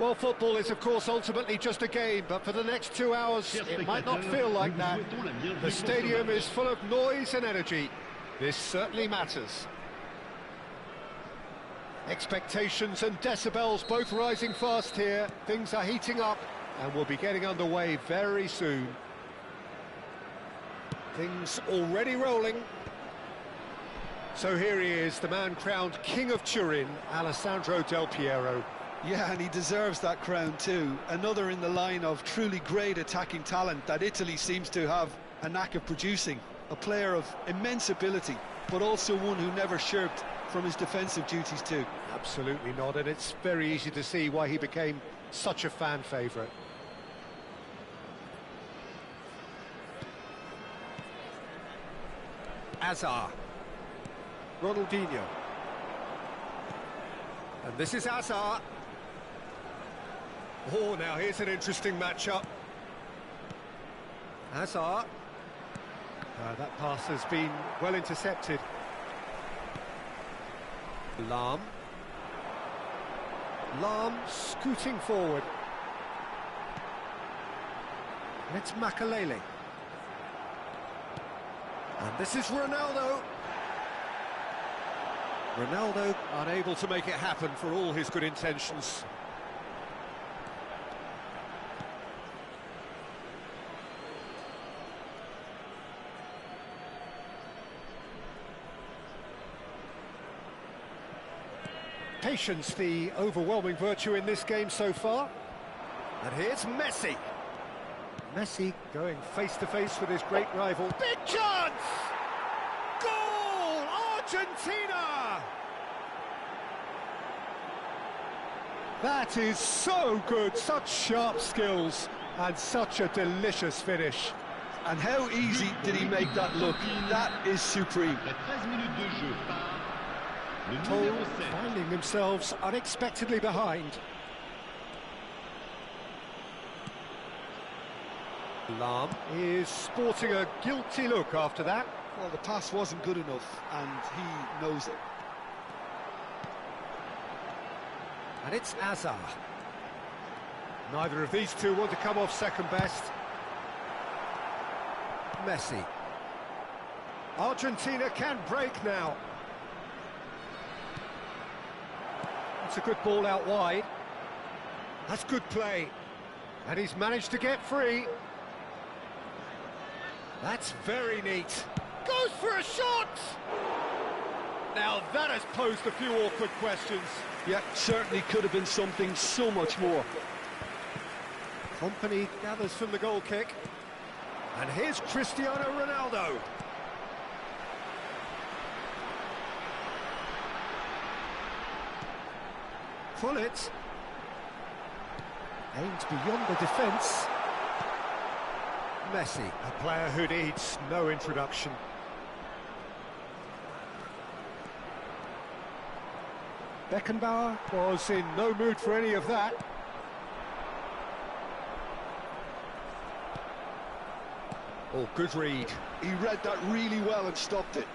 Well, football is, of course, ultimately just a game, but for the next 2 hours, it might not feel like that. The stadium is full of noise and energy. This certainly matters. Expectations and decibels both rising fast here. Things are heating up, and we'll be getting underway very soon. Things already rolling. So here he is, the man crowned King of Turin, Alessandro Del Piero. Yeah, and he deserves that crown too. Another in the line of truly great attacking talent that Italy seems to have a knack of producing. A player of immense ability, but also one who never shirked from his defensive duties too. Absolutely not, and it's very easy to see why he became such a fan favourite. Azar. Ronaldinho. And this is Azar. Oh, now here's an interesting matchup. Azar. That pass has been well intercepted. Lahm scooting forward. And it's Makalele. And this is Ronaldo. Ronaldo unable to make it happen for all his good intentions. Patience, the overwhelming virtue in this game so far. And here's Messi. Messi going face-to-face with his great rival. Big chance! Goal! Argentina! That is so good, such sharp skills, and such a delicious finish. And how easy did he make that look? That is supreme. Finding themselves unexpectedly behind. Lahm is sporting a guilty look after that. Well, the pass wasn't good enough, and he knows it. And it's Azar. Neither of these two want to come off second best. Messi. Argentina can break now. It's a good ball out wide. That's good play. And he's managed to get free. That's very neat. Goes for a shot! Now that has posed a few awkward questions. Yeah, certainly could have been something so much more. Company gathers from the goal kick. And here's Cristiano Ronaldo. Pullet. Aimed beyond the defence. Messi, a player who needs no introduction. Beckenbauer was in no mood for any of that. Oh, good read. He read that really well and stopped it.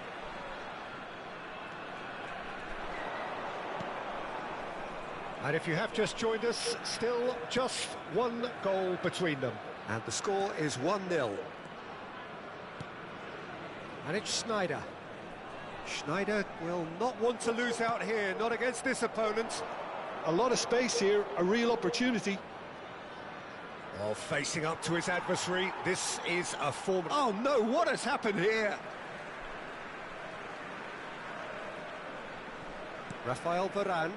And if you have just joined us, still just one goal between them. And the score is 1-0. And it's Schneider. Schneider will not want to lose out here, not against this opponent. A lot of space here, a real opportunity. Oh, facing up to his adversary, this is a form... Oh no, what has happened here? Rafael Varane.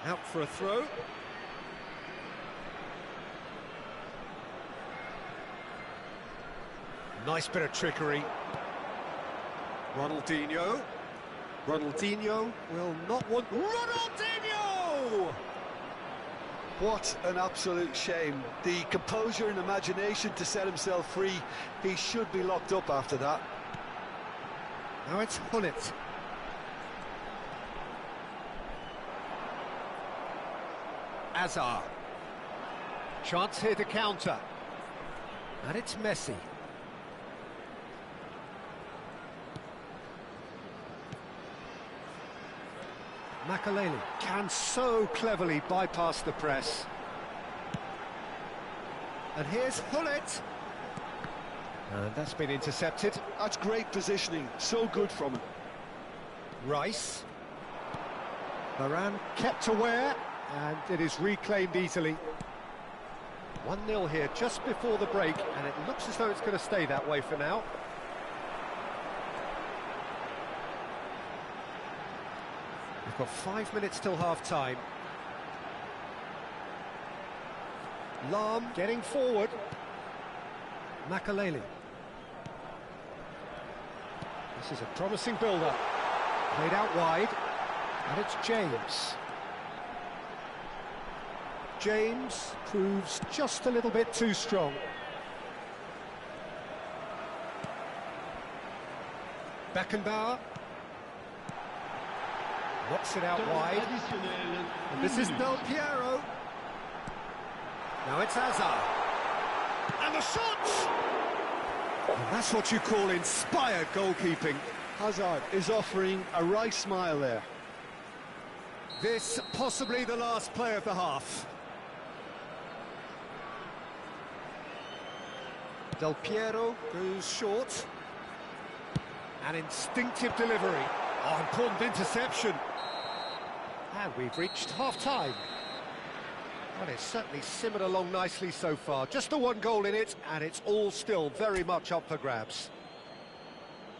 Out for a throw. Nice bit of trickery. Ronaldinho. Ronaldinho will not want... Ronaldinho! What an absolute shame. The composure and imagination to set himself free. He should be locked up after that. Now it's Hullet. Azar. Chance here to counter. And it's Messi. Makalele can so cleverly bypass the press. And here's Hullet. And that's been intercepted. That's great positioning, so good from him. Rice. Varane kept aware, and it is reclaimed easily. 1-0 here just before the break, and it looks as though it's going to stay that way for now. We've got 5 minutes till half-time. Lam getting forward. Makaleli. This is a promising build-up. Played out wide, and it's James. James proves just a little bit too strong. Beckenbauer. Knocks it out wide. And this is Del Piero. Now it's Hazard. And the shot! And that's what you call inspired goalkeeping. Hazard is offering a right smile there. This possibly the last play of the half. Del Piero goes short. An instinctive delivery. Oh, important interception. And we've reached half-time. Well, it's certainly simmered along nicely so far. Just the one goal in it, and it's all still very much up for grabs.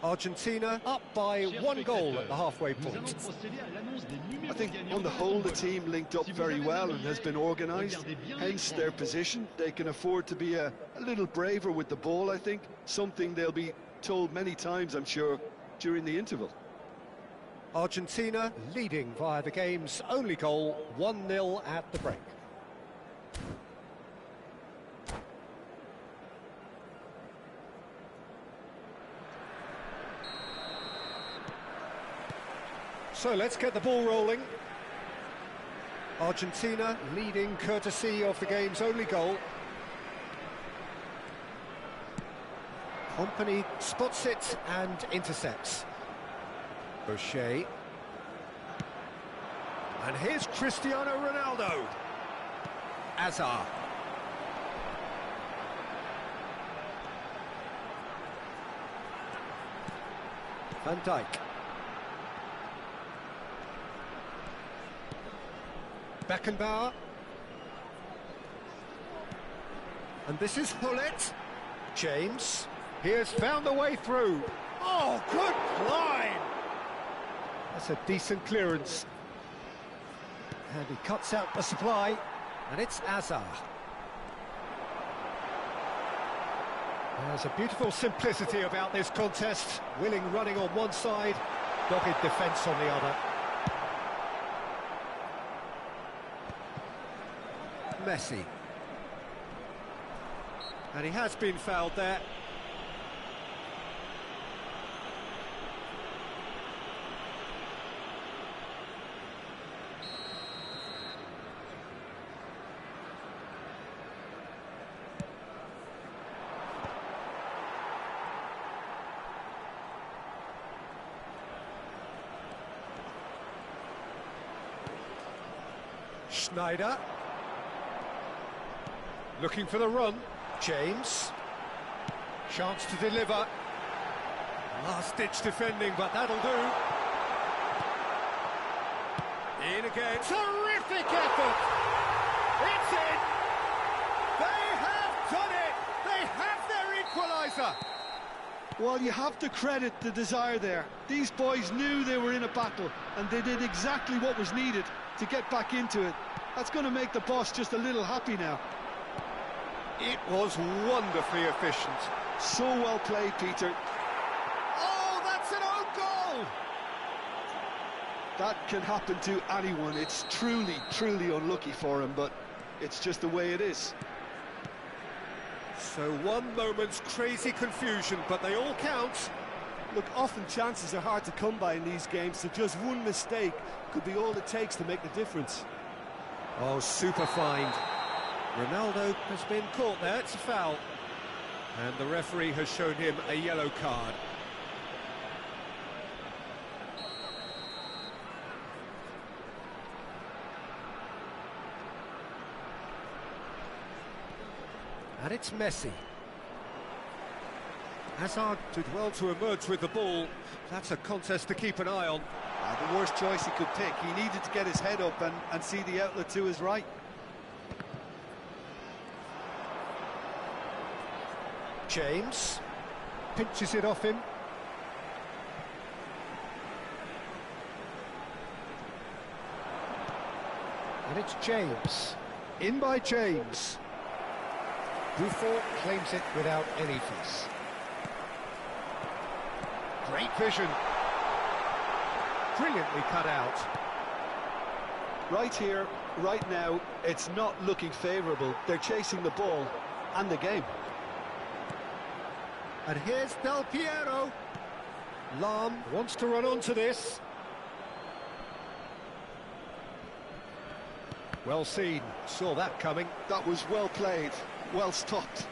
Argentina up by 1 goal at the halfway point. I think on the whole the team linked up very well and has been organised, hence their position. They can afford to be a little braver with the ball, I think, something they'll be told many times, I'm sure, during the interval. Argentina leading via the game's only goal, 1-0 at the break. So let's get the ball rolling. Argentina leading courtesy of the game's only goal. Company spots it and intercepts. Boucher. And here's Cristiano Ronaldo. Hazard. Van Dijk. Beckenbauer. And this is Hullet. James. He has found a way through. Oh, good climb! That's a decent clearance. And he cuts out the supply. And it's Hazard. There's a beautiful simplicity about this contest. Willing running on one side, dogged defence on the other. Messi. And he has been fouled there. Schneider. Looking for the run. James. Chance to deliver. Last-ditch defending, but that'll do. In again. Terrific effort! It's in! They have done it! They have their equaliser! Well, you have to credit the desire there. These boys knew they were in a battle, and they did exactly what was needed to get back into it. That's going to make the boss just a little happy now. It was wonderfully efficient. So well played, Peter. Oh, that's an own goal! That can happen to anyone. It's truly, truly unlucky for him, but it's just the way it is. So one moment's crazy confusion, but they all count. Look, often chances are hard to come by in these games, so just one mistake could be all it takes to make the difference. Oh, super find. Ronaldo has been caught there, it's a foul. And the referee has shown him a yellow card. And it's Messi. Hazard did well to emerge with the ball. That's a contest to keep an eye on. The worst choice he could pick. He needed to get his head up and see the outlet to his right. James pinches it off him. And it's James. In by James. Buffon claims it without any fuss. Great vision. Brilliantly cut out. Right here, right now, it's not looking favourable. They're chasing the ball and the game. And here's Del Piero. Lam wants to run onto this. Well seen, saw that coming. That was well played, well stopped.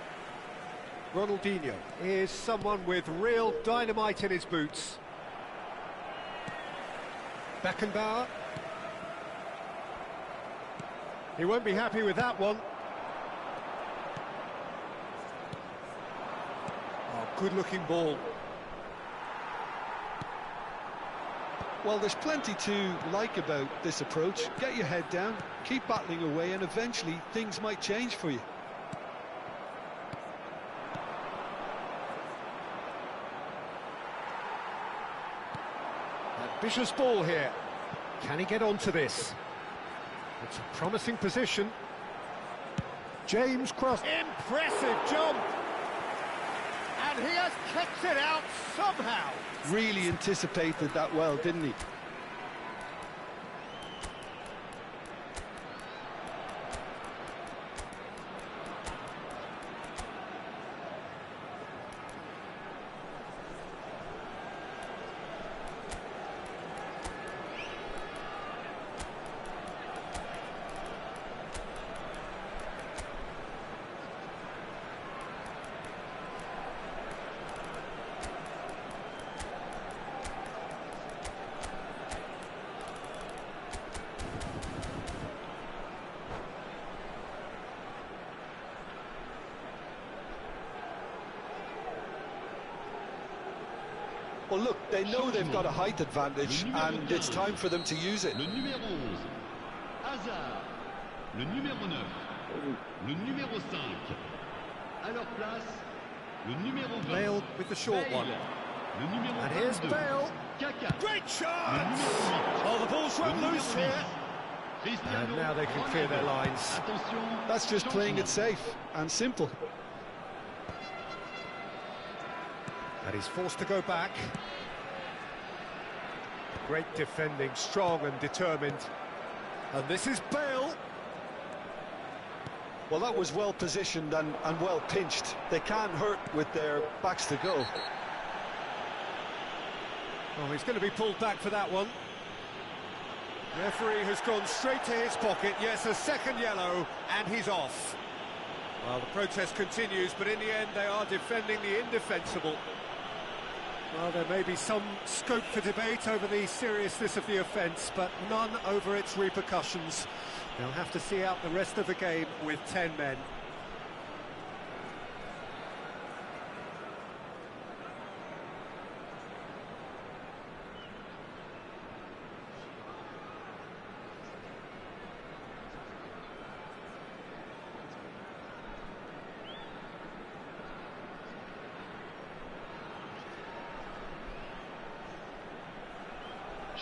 Ronaldinho is someone with real dynamite in his boots. Beckenbauer. He won't be happy with that one. Oh, good-looking ball. Well, there's plenty to like about this approach. Get your head down, keep battling away, and eventually things might change for you. Ambitious ball here. Can he get onto this? It's a promising position. James cross. Impressive jump! And he has kept it out somehow. Really anticipated that well, didn't he? Well, look, they know they've got a height advantage, and it's time for them to use it. Le numéro 11, Hazard. Le numéro 9, le numéro 5. À leur place, le numéro 20. Bale with the short one. Le numéro And here's 22, Bale. Kaka. Great shot! Le numéro 8, Oh, the ball's run le loose numéro here. 10. Cristiano And now they can clear their Ronaldo. lines. Attention, That's just playing it changement. safe and simple. And he's forced to go back. Great defending, strong and determined. And this is Bale. Well, that was well positioned and well pinched. They can't hurt with their backs to go. Oh, he's going to be pulled back for that one. Referee has gone straight to his pocket. Yes, a second yellow, and he's off. Well, the protest continues, but in the end, they are defending the indefensible. Well, there may be some scope for debate over the seriousness of the offence, but none over its repercussions. They'll have to see out the rest of the game with 10 men.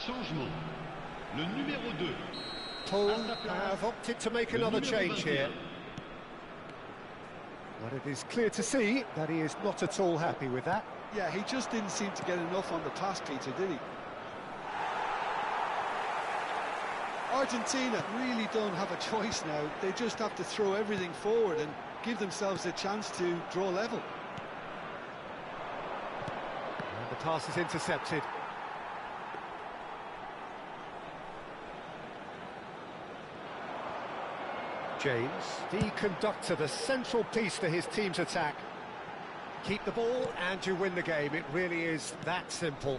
Changement. Le numéro 2. Paul have opted to make another change here. But it is clear to see that he is not at all happy with that. Yeah, he just didn't seem to get enough on the pass, Peter, did he? Argentina really don't have a choice now. They just have to throw everything forward and give themselves a chance to draw level. And the pass is intercepted. James, the conductor, the central piece to his team's attack. Keep the ball and you win the game. It really is that simple.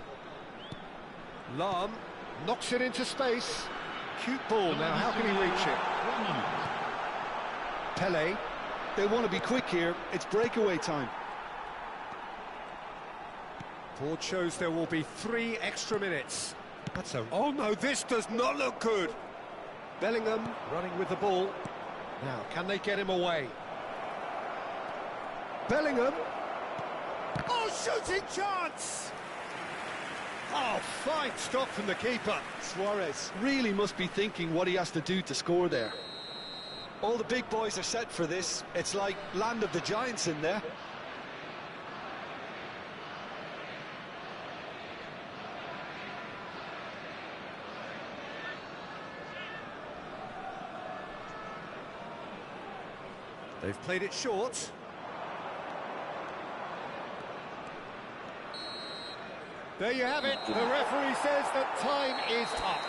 Lam knocks it into space. Cute ball. Now, how can he reach it? Pele. They want to be quick here. It's breakaway time. Board shows there will be 3 extra minutes. That's a... Oh no, this does not look good. Bellingham running with the ball. Now, can they get him away? Bellingham. Oh, shooting chance! Oh, Oh, fine stop from the keeper. Suarez really must be thinking what he has to do to score there. All the big boys are set for this. It's like land of the giants in there. They've played it short. There you have it. The referee says that time is up.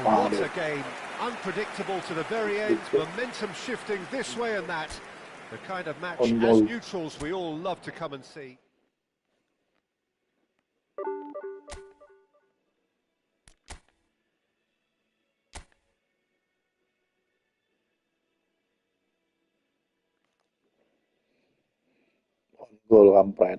What a game. Unpredictable to the very end. Momentum shifting this way and that. The kind of match as neutrals we all love to come and see. Gol kampret.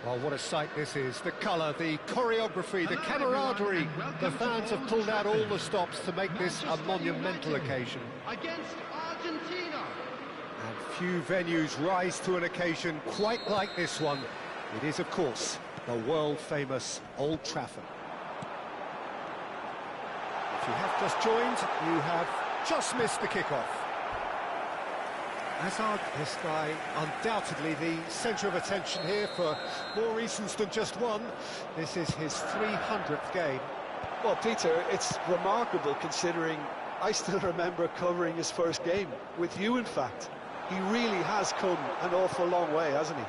Well, what a sight this is. The colour, the choreography, the camaraderie. The fans have pulled out all the stops to make this a monumental occasion. Against Argentina. And few venues rise to an occasion quite like this one. It is, of course, the world-famous Old Trafford. If you have just joined, you have just missed the kickoff. Hazard, this guy, undoubtedly the centre of attention here for more reasons than just one. This is his 300th game. Well, Peter, it's remarkable considering I still remember covering his first game, with you in fact. He really has come an awful long way, hasn't he?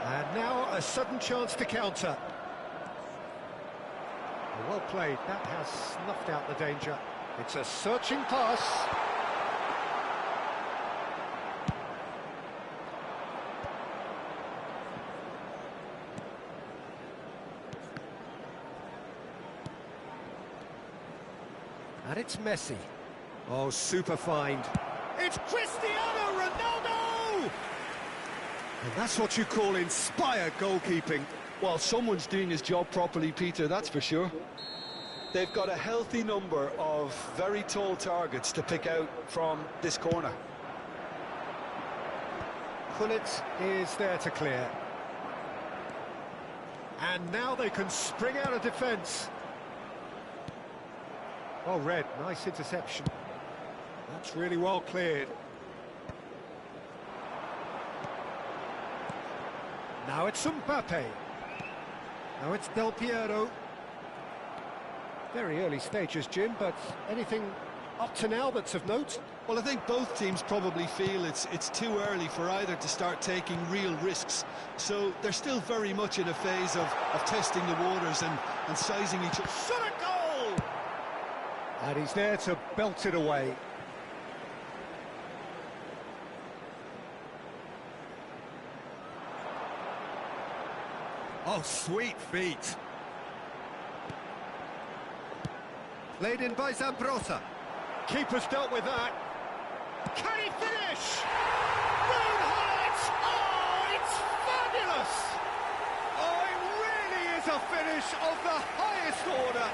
And now a sudden chance to counter. Well played, that has snuffed out the danger. It's a searching pass. And it's Messi. Oh, super find. It's Cristiano Ronaldo! And that's what you call inspired goalkeeping. Well, someone's doing his job properly, Peter, that's for sure. They've got a healthy number of very tall targets to pick out from this corner. Gullit is there to clear. And now they can spring out of defence. Well read, nice interception. That's really well cleared. Now it's Mbappe. Now it's Del Piero. Very early stages, Jim, but anything up to now that's of note? Well, I think both teams probably feel it's too early for either to start taking real risks. So they're still very much in a phase of testing the waters and sizing each other. Shot a goal! And he's there to belt it away. Oh, sweet feet. Played in by Zambrotta. Keeper's dealt with that. Can he finish? Moonlight! Oh, it's fabulous! Oh, it really is a finish of the highest order.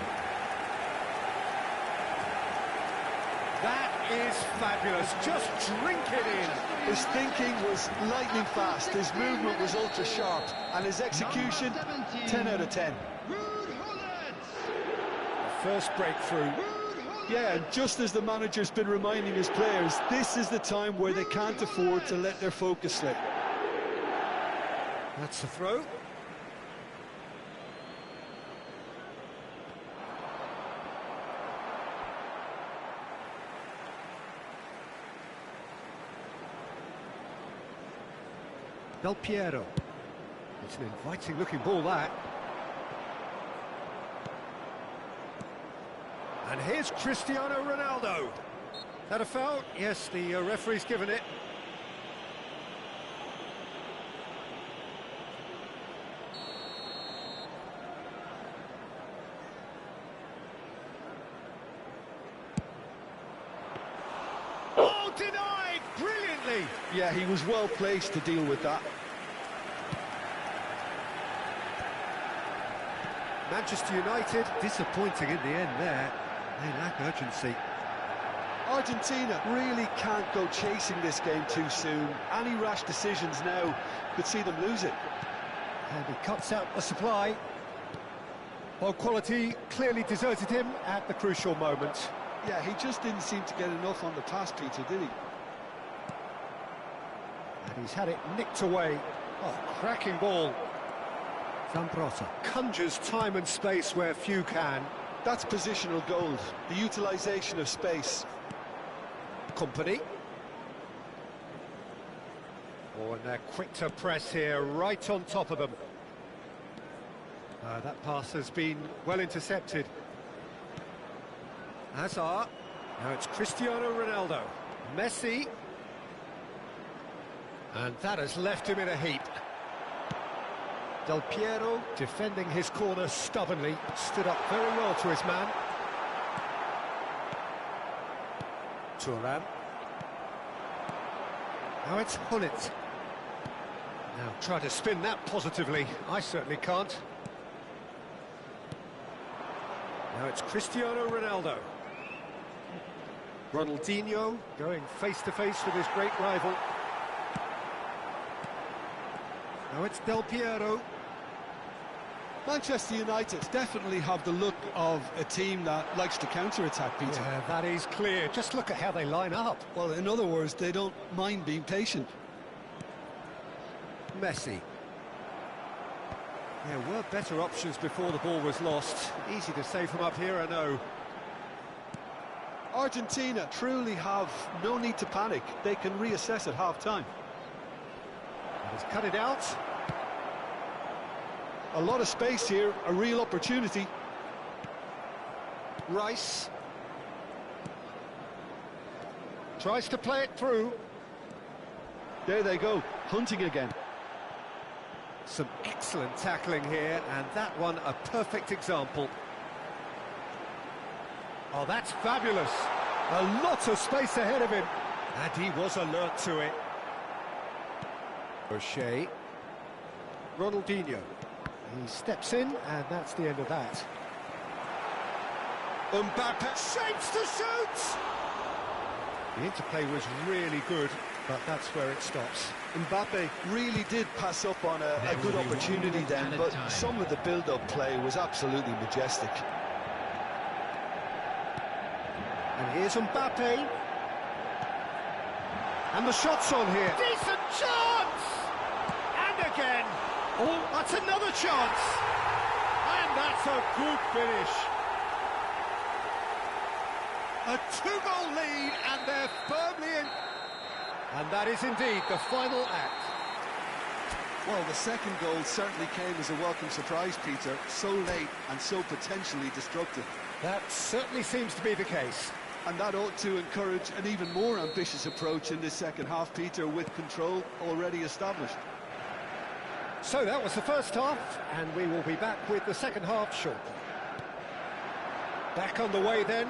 That is fabulous. Just drink it in. His thinking was lightning fast, his movement was ultra sharp, and his execution, 10 out of 10. First breakthrough. Yeah, and just as the manager's been reminding his players, this is the time where they can't afford to let their focus slip. That's the throw. Del Piero. It's an inviting looking ball, that. And here's Cristiano Ronaldo. That a foul? Yes, the referee's given it. Oh, denied! Brilliantly! Yeah, he was well placed to deal with that. Manchester United disappointing in the end there. They lack urgency. Argentina really can't go chasing this game too soon. Any rash decisions now could see them lose it. And he cuts out the supply. Well, quality clearly deserted him at the crucial moment. Yeah, he just didn't seem to get enough on the pass, Peter, did he? And he's had it nicked away. Oh, cracking ball. Zambrotta conjures time and space where few can. That's positional gold, the utilisation of space. Company. Oh, and they're quick to press here, right on top of them. That pass has been well intercepted. Hazard. Now it's Cristiano Ronaldo. Messi. And that has left him in a heap. Del Piero defending his corner stubbornly, stood up very well to his man. Thuram. Now it's Hullet. Now try to spin that positively. I certainly can't. Now it's Cristiano Ronaldo. Ronaldinho going face-to-face with his great rival. Now it's Del Piero. Manchester United definitely have the look of a team that likes to counter-attack, Peter. Yeah, that is clear. Just look at how they line up. Well, in other words, they don't mind being patient. Messi. There were better options before the ball was lost. Easy to say from up here, I know. Argentina truly have no need to panic. They can reassess at half-time. He's cut it out. A lot of space here, a real opportunity. Rice. Tries to play it through. There they go, hunting again. Some excellent tackling here, and that one a perfect example. Oh, that's fabulous. A lot of space ahead of him. And he was alert to it. O'Shea. Ronaldinho. He steps in, and that's the end of that. Mbappe shapes to shoot! The interplay was really good, but that's where it stops. Mbappe really did pass up on a good opportunity then, but some of the build-up play was absolutely majestic. And here's Mbappe. And the shot's on here. Decent chance! And again. Oh, that's another chance. And that's a good finish. A two-goal lead, and they're firmly in. And that is indeed the final act. Well, the second goal certainly came as a welcome surprise, Peter. So late and so potentially destructive. That certainly seems to be the case. And that ought to encourage an even more ambitious approach in this second half, Peter, with control already established. So that was the first half, and we will be back with the second half shortly. Back on the way then.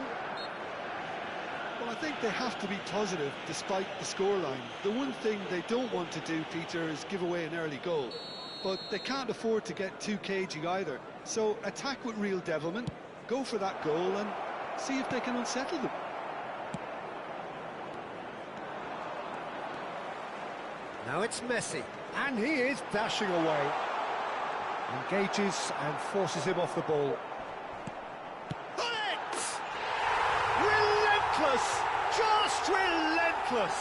Well, I think they have to be positive despite the scoreline. The one thing they don't want to do, Peter, is give away an early goal. But they can't afford to get too cagey either. So attack with real devilment, go for that goal and see if they can unsettle them. Now it's Messi, and he is dashing away. Engages and forces him off the ball. Relentless! Just relentless!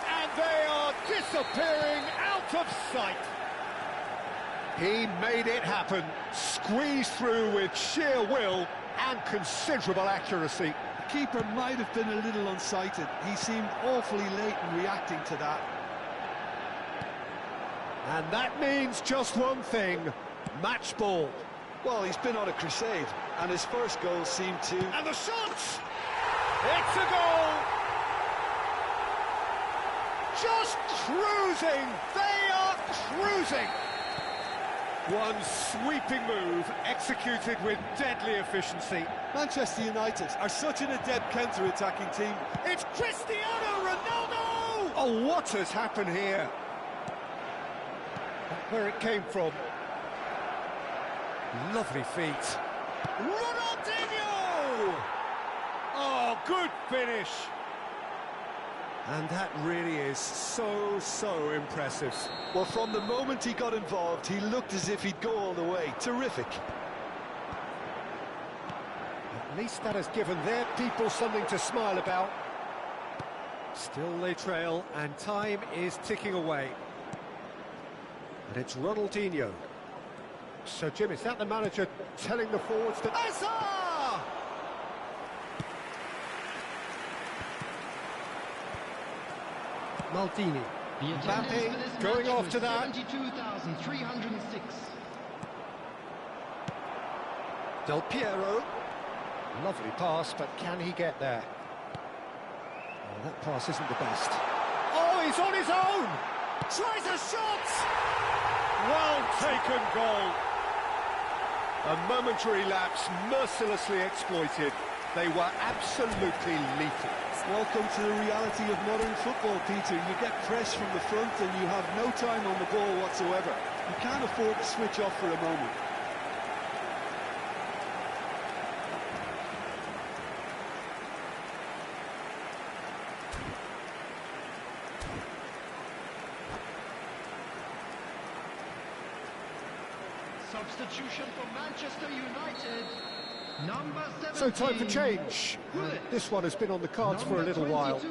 And they are disappearing out of sight. He made it happen, squeezed through with sheer will and considerable accuracy. The keeper might have been a little unsighted. He seemed awfully late in reacting to that. And that means just one thing, match ball. Well, he's been on a crusade, and his first goal seemed to... And the shot! It's a goal! Just cruising! They are cruising! One sweeping move, executed with deadly efficiency. Manchester United are such an adept counter-attacking team. It's Cristiano Ronaldo! Oh, what has happened here? Where it came from. Lovely feet. Ronaldinho! Oh, good finish. And that really is so impressive. Well, from the moment he got involved, he looked as if he'd go all the way. Terrific. At least that has given their people something to smile about. Still they trail, and time is ticking away. And it's Ronaldinho. So, Jim, is that the manager telling the forwards that... Asa! Maldini. Mbappe going off to that. 72,306. Del Piero. Lovely pass, but can he get there? Oh, that pass isn't the best. Oh, he's on his own! Tries a shot! Well taken goal. A momentary lapse mercilessly exploited. They were absolutely lethal. Welcome to the reality of modern football, Peter. You get press from the front and you have no time on the ball whatsoever. You can't afford to switch off for a moment. Substitution for Manchester United. Number 17. So time for change. This one has been on the cards for a little while.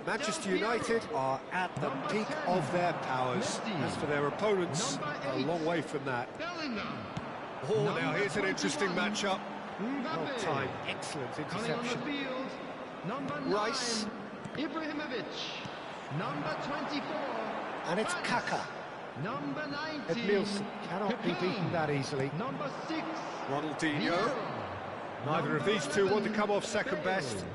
Manchester United are at the peak of their powers. As for their opponents, a long way from that. Oh, now here's an interesting matchup. Well timed, excellent interception. Rice. Ibrahimovic. Number 24. And it's Kaka. Number 19. Edmilson cannot be beaten that easily. Number 6. Ronaldinho. Neither of these two want to come off second best.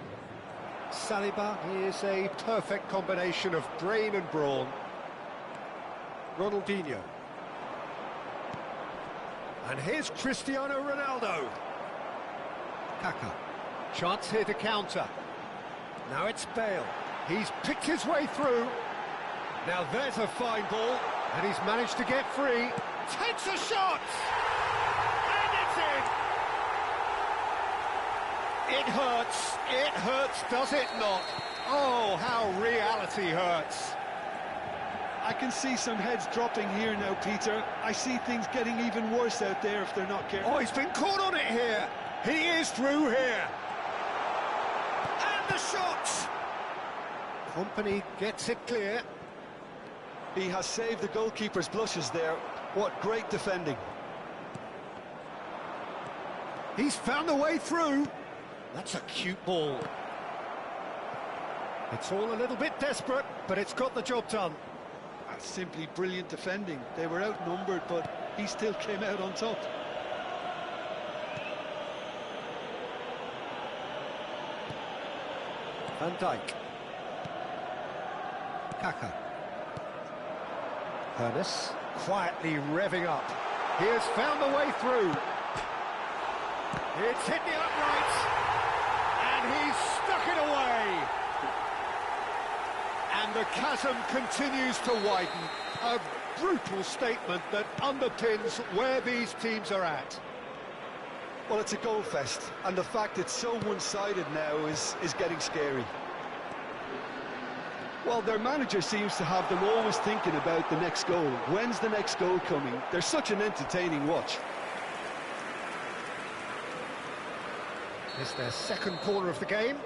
Saliba is a perfect combination of brain and brawn. Ronaldinho. And here's Cristiano Ronaldo. Kaka. Chance here to counter. Now it's Bale. He's picked his way through. Now there's a fine ball. And he's managed to get free. Takes a shot! And it's in! It hurts, does it not? Oh, how reality hurts. I can see some heads dropping here now, Peter. I see things getting even worse out there if they're not careful. Oh, he's been caught on it here. He is through here. And the shot! Company gets it clear. He has saved the goalkeeper's blushes there. What great defending. He's found a way through. That's a cute ball. It's all a little bit desperate, but it's got the job done. That's simply brilliant defending. They were outnumbered, but he still came out on top. Van Dijk. Kaka. Ernest quietly revving up. He has found the way through. It's hit the uprights, and he's stuck it away. And the chasm continues to widen. A brutal statement that underpins where these teams are at. Well, it's a goal fest, and the fact it's so one-sided now is getting scary. Well, their manager seems to have them always thinking about the next goal. When's the next goal coming? They're such an entertaining watch. It's their second corner of the game.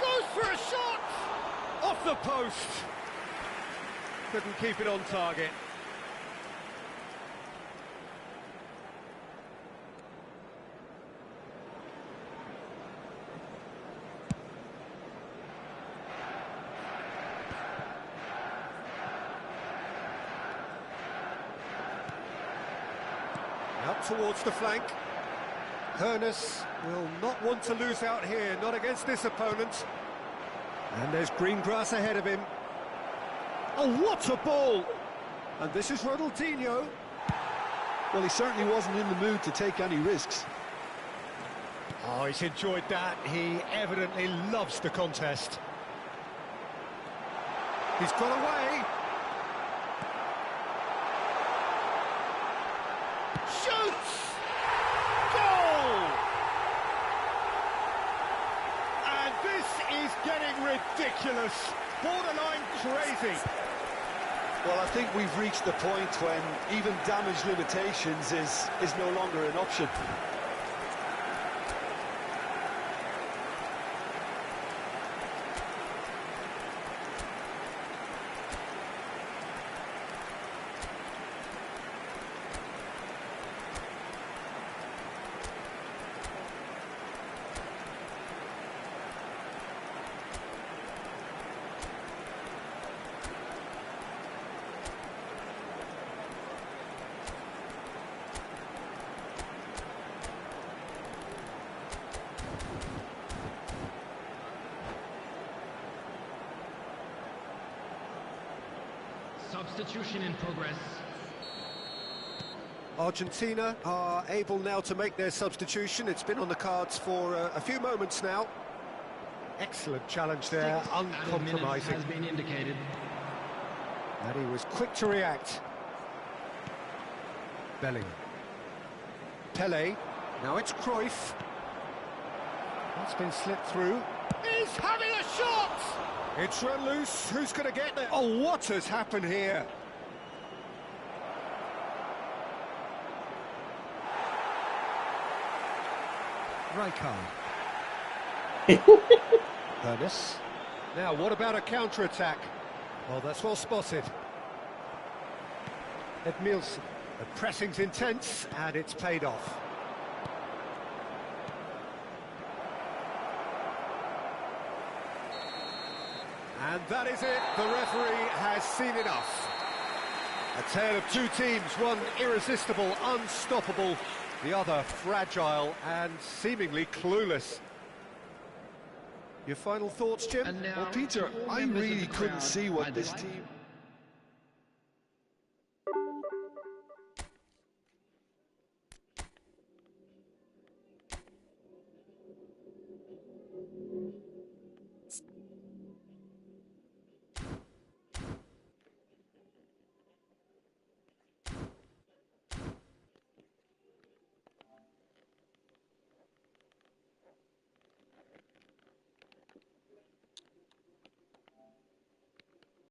Goes for a shot! Off the post! Couldn't keep it on target. Out towards the flank. Ernest will not want to lose out here, not against this opponent. And there's green grass ahead of him. Oh, what a ball! And this is Ronaldinho. Well, he certainly wasn't in the mood to take any risks. Oh, he's enjoyed that. He evidently loves the contest. He's got away. Shoots! Goal! And this is getting ridiculous. Borderline crazy. Well, I think we've reached the point when even damage limitations is no longer an option. Substitution in progress. Argentina are able now to make their substitution. It's been on the cards for a few moments now. Excellent challenge there, uncompromising. Has been indicated. And he was quick to react. Bellingham. Pele. Now it's Cruyff. That's been slipped through. He's having a shot! It's run loose. Who's going to get there? Oh, what has happened here? Rijkaard. Ernest. Now, what about a counter-attack? Well, that's well spotted. Edmilson. The pressing's intense, and it's paid off. And that is it. The referee has seen enough. A tale of two teams, one irresistible, unstoppable, the other fragile and seemingly clueless. Your final thoughts, Jim? And now, Well, Peter, I members of really the couldn't crowd see what either this way. team...